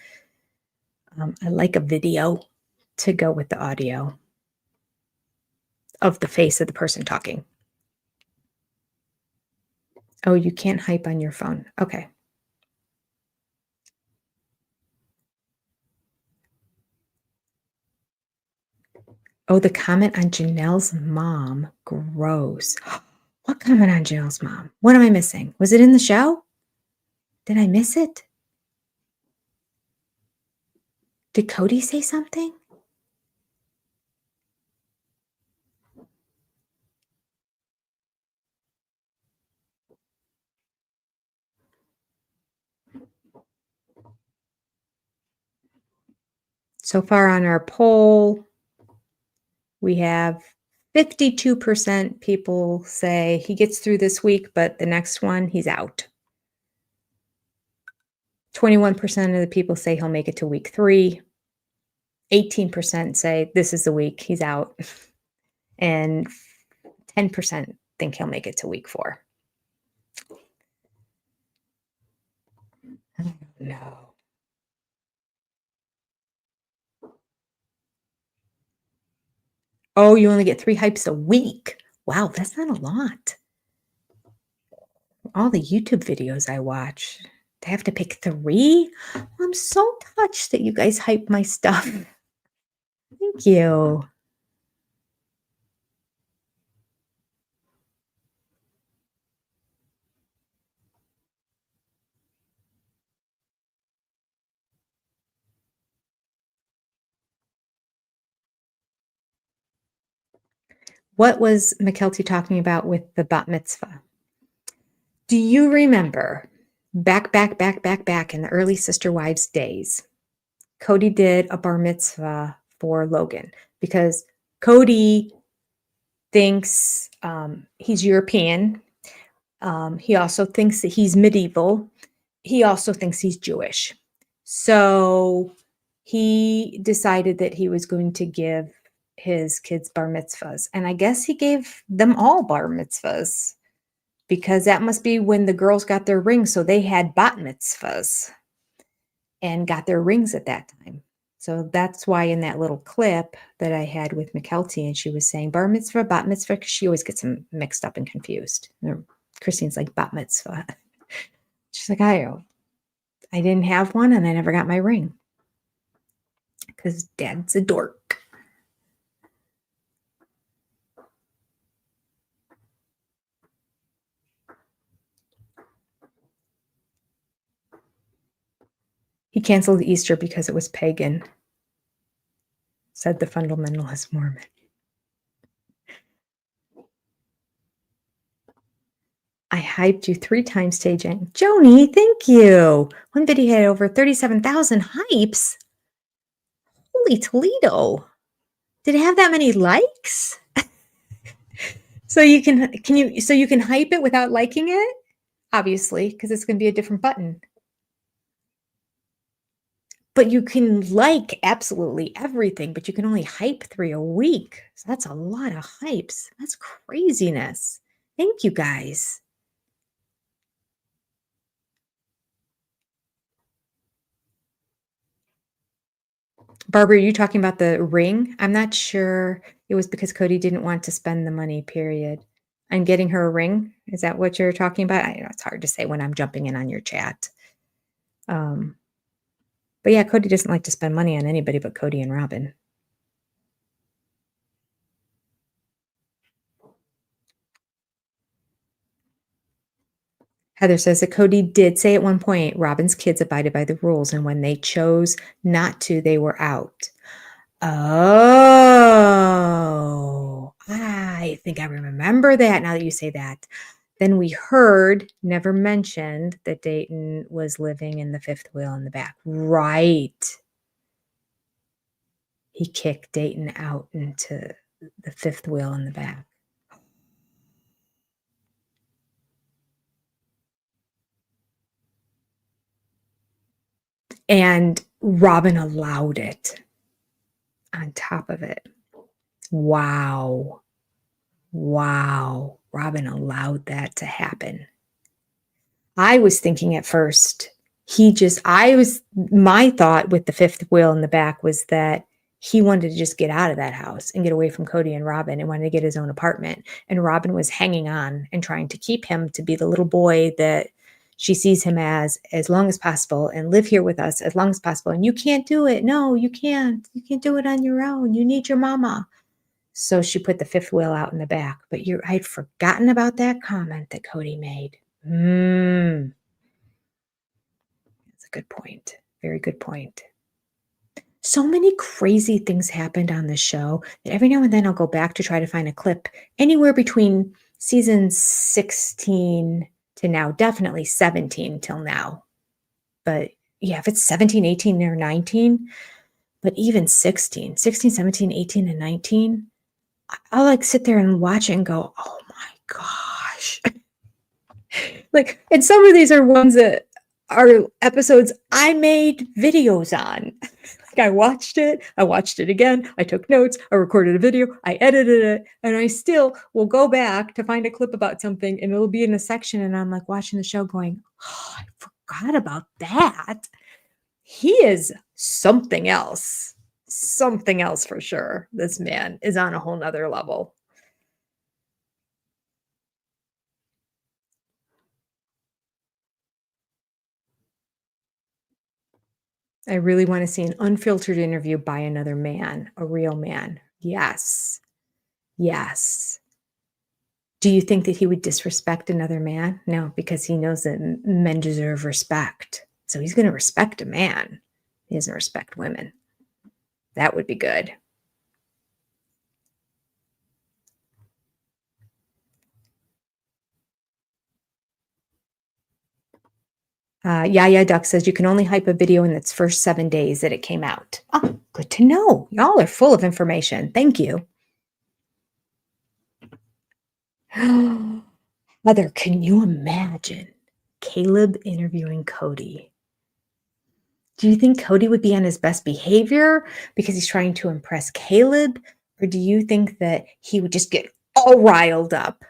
B: I like a video to go with the audio of the face of the person talking. Oh, you can't hype on your phone. Okay. Oh, the comment on Janelle's mom. Gross. What comment on Janelle's mom? What am I missing? Was it in the show? Did I miss it? Did Cody say something? So far on our poll, we have 52% people say he gets through this week, but the next one, he's out. 21% of the people say he'll make it to week 3. 18% say this is the week he's out. And 10% think he'll make it to week 4. I don't know. Oh, you only get 3 hypes a week. Wow, that's not a lot. All the YouTube videos I watch, I have to pick 3. I'm so touched that you guys hype my stuff. Thank you. What was McKelty talking about with the bat mitzvah? Do you remember back in the early Sister Wives days, Cody did a bar mitzvah for Logan because Cody thinks he's European. He also thinks that he's medieval. He also thinks he's Jewish. So he decided that he was going to give his kids bar mitzvahs. And I guess he gave them all bar mitzvahs because that must be when the girls got their rings. So they had bat mitzvahs and got their rings at that time. So that's why in that little clip that I had with McKelty, and she was saying bar mitzvah, bat mitzvah, because she always gets them mixed up and confused. Christine's like bat mitzvah. She's like, I didn't have one and I never got my ring. because Dad's a dork. He canceled Easter because it was pagan, said the fundamentalist Mormon. I hyped you 3 times, Tay-Jane. Joni, thank you. One video had over 37,000 hypes. Holy Toledo. Did it have that many likes? So you can hype it without liking it? Obviously, because it's going to be a different button. But you can like absolutely everything, but you can only hype 3 a week. So that's a lot of hypes. That's craziness. Thank you, guys. Barbara, are you talking about the ring? I'm not sure it was because Cody didn't want to spend the money, period. And getting her a ring? Is that what you're talking about? I know it's hard to say when I'm jumping in on your chat. But yeah, Cody doesn't like to spend money on anybody but Cody and Robin. Heather says that Cody did say at one point Robin's kids abided by the rules, and when they chose not to, they were out. Oh, I think I remember that now that you say that. Then we heard, never mentioned, that Dayton was living in the fifth wheel in the back. Right. He kicked Dayton out into the fifth wheel in the back. And Robin allowed it on top of it. Wow. Wow. Robin allowed that to happen. I was thinking at first, my thought with the fifth wheel in the back was that he wanted to just get out of that house and get away from Cody and Robin and wanted to get his own apartment. And Robin was hanging on and trying to keep him to be the little boy that she sees him as long as possible and live here with us as long as possible. And you can't do it. No, you can't. You can't do it on your own. You need your mama. So she put the fifth wheel out in the back. But I'd forgotten about that comment that Cody made. That's a good point. Very good point. So many crazy things happened on the show that every now and then I'll go back to try to find a clip anywhere between season 16 to now, definitely 17 till now. But yeah, if it's 17, 18, or 19, but even 16, 17, 18, and 19, I'll like sit there and watch it and go, oh my gosh. Like, and some of these are ones that are episodes I made videos on. Like I watched it again, I took notes, I recorded a video, I edited it, and I still will go back to find a clip about something and it'll be in a section and I'm like watching the show going, oh, I forgot about that. He is something else for sure. This man is on a whole nother level. I really want to see an unfiltered interview by another man, a real man. Yes. Yes. Do you think that he would disrespect another man? No, because he knows that men deserve respect. So he's going to respect a man. He doesn't respect women. That would be good. Yaya Duck says you can only hype a video in its first 7 days that it came out. Oh, good to know. Y'all are full of information. Thank you. Heather, can you imagine Caleb interviewing Cody? Do you think Cody would be on his best behavior because he's trying to impress Caleb? Or do you think that he would just get all riled up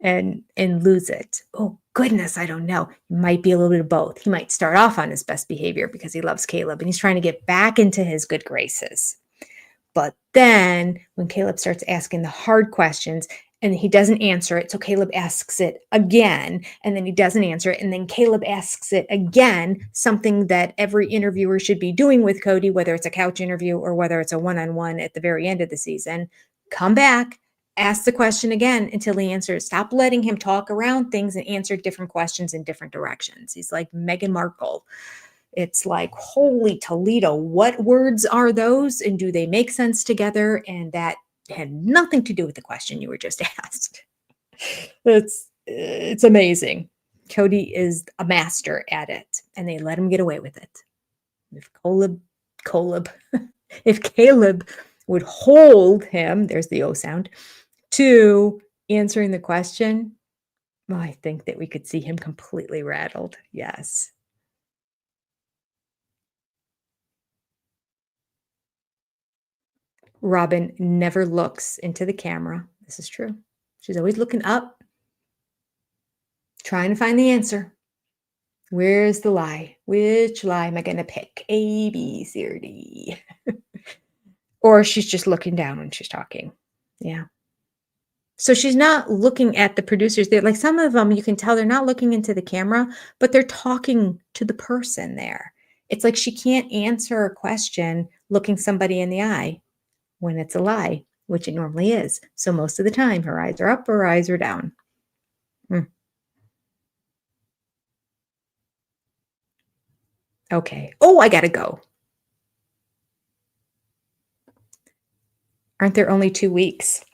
B: and lose it? Oh, goodness, I don't know. It might be a little bit of both. He might start off on his best behavior because he loves Caleb and he's trying to get back into his good graces. But then when Caleb starts asking the hard questions and he doesn't answer it. So Caleb asks it again, and then he doesn't answer it. And then Caleb asks it again, something that every interviewer should be doing with Cody, whether it's a couch interview or whether it's a one-on-one at the very end of the season. Come back, ask the question again until he answers. Stop letting him talk around things and answer different questions in different directions. He's like Meghan Markle. It's like, holy Toledo, what words are those? And do they make sense together? And that had nothing to do with the question you were just asked. It's amazing. Cody is a master at it, and they let him get away with it. If Caleb would hold him, there's the O sound, to answering the question, well, I think that we could see him completely rattled. Yes. Robin never looks into the camera. This is true. She's always looking up, trying to find the answer. Where's the lie? Which lie am I going to pick? A, B, C, or D? Or she's just looking down when she's talking. Yeah. So she's not looking at the producers. They're like, some of them, you can tell they're not looking into the camera, but they're talking to the person there. It's like she can't answer a question looking somebody in the eye when it's a lie, which it normally is. So most of the time, her eyes are up, her eyes are down. Okay. Oh, I gotta go. Aren't there only 2 weeks?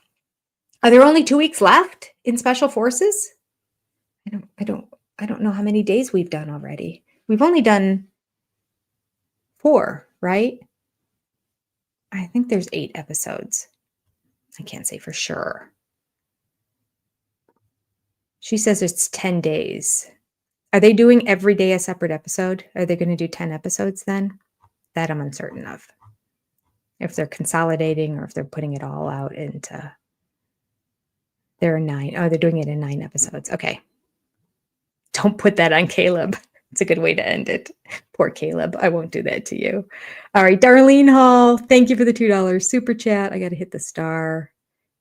B: Are there only 2 weeks left in Special Forces? I don't know how many days we've done already. We've only done 4, right? I think there's 8 episodes. I can't say for sure. She says it's 10 days. Are they doing every day a separate episode? Are they going to do 10 episodes then? That I'm uncertain of. If they're consolidating or if they're putting it all out into... There are 9. Oh, they're doing it in 9 episodes. Okay. Don't put that on Caleb. It's a good way to end it. Poor Caleb. I won't do that to you. All right. Darlene Hall, thank you for the $2 super chat. I got to hit the star.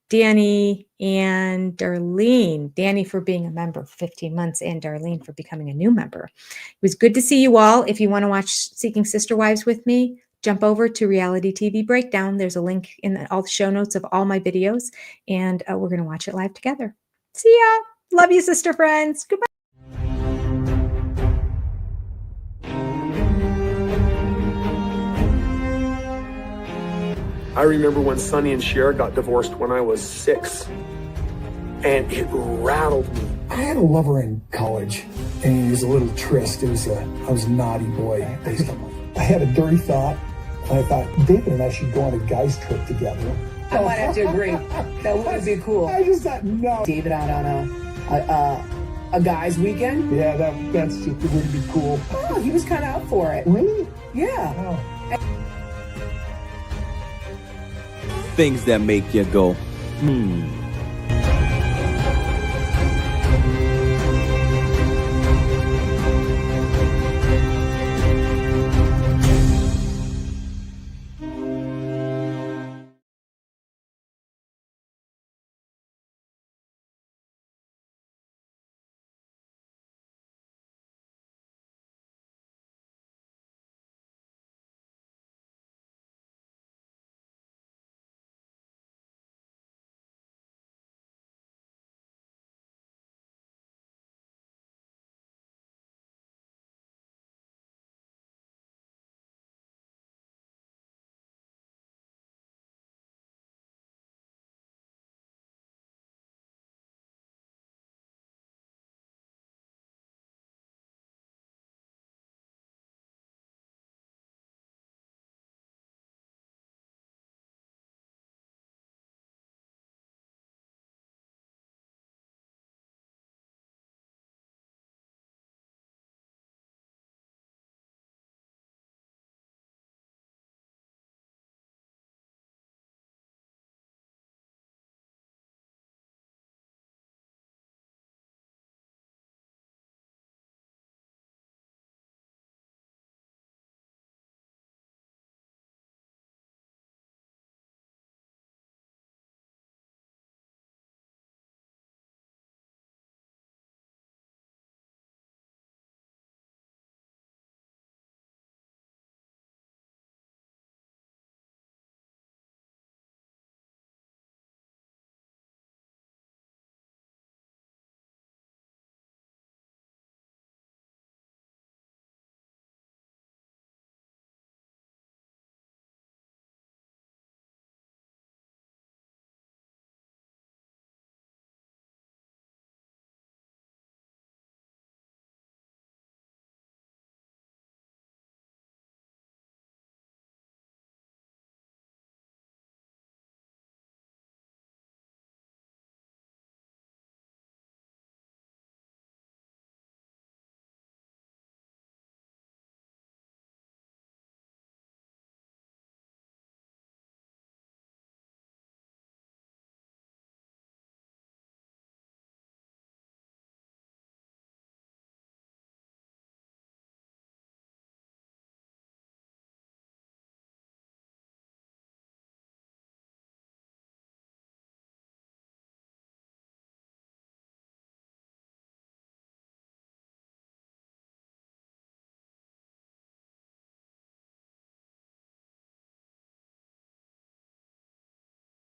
B: Danny and Darlene. Danny for being a member for 15 months and Darlene for becoming a new member. It was good to see you all. If you want to watch Seeking Sister Wives with me, jump over to Reality TV Breakdown. There's a link in all the show notes of all my videos, and we're going to watch it live together. See ya. Love you, sister friends. Goodbye.
D: I remember when Sonny and Cher got divorced when I was 6, and it rattled me.
E: I had a lover in college, and he was a little tryst. I was a naughty boy. I had a dirty thought, and I thought, David and I should go on a guys trip together.
F: I might have to agree. That would be cool.
E: I just thought, no.
F: David out on a guy's weekend?
E: Yeah, that's just, it would be cool.
F: Oh, he was kind of up for it.
E: Really?
F: Yeah.
E: Oh.
G: Things that make you go,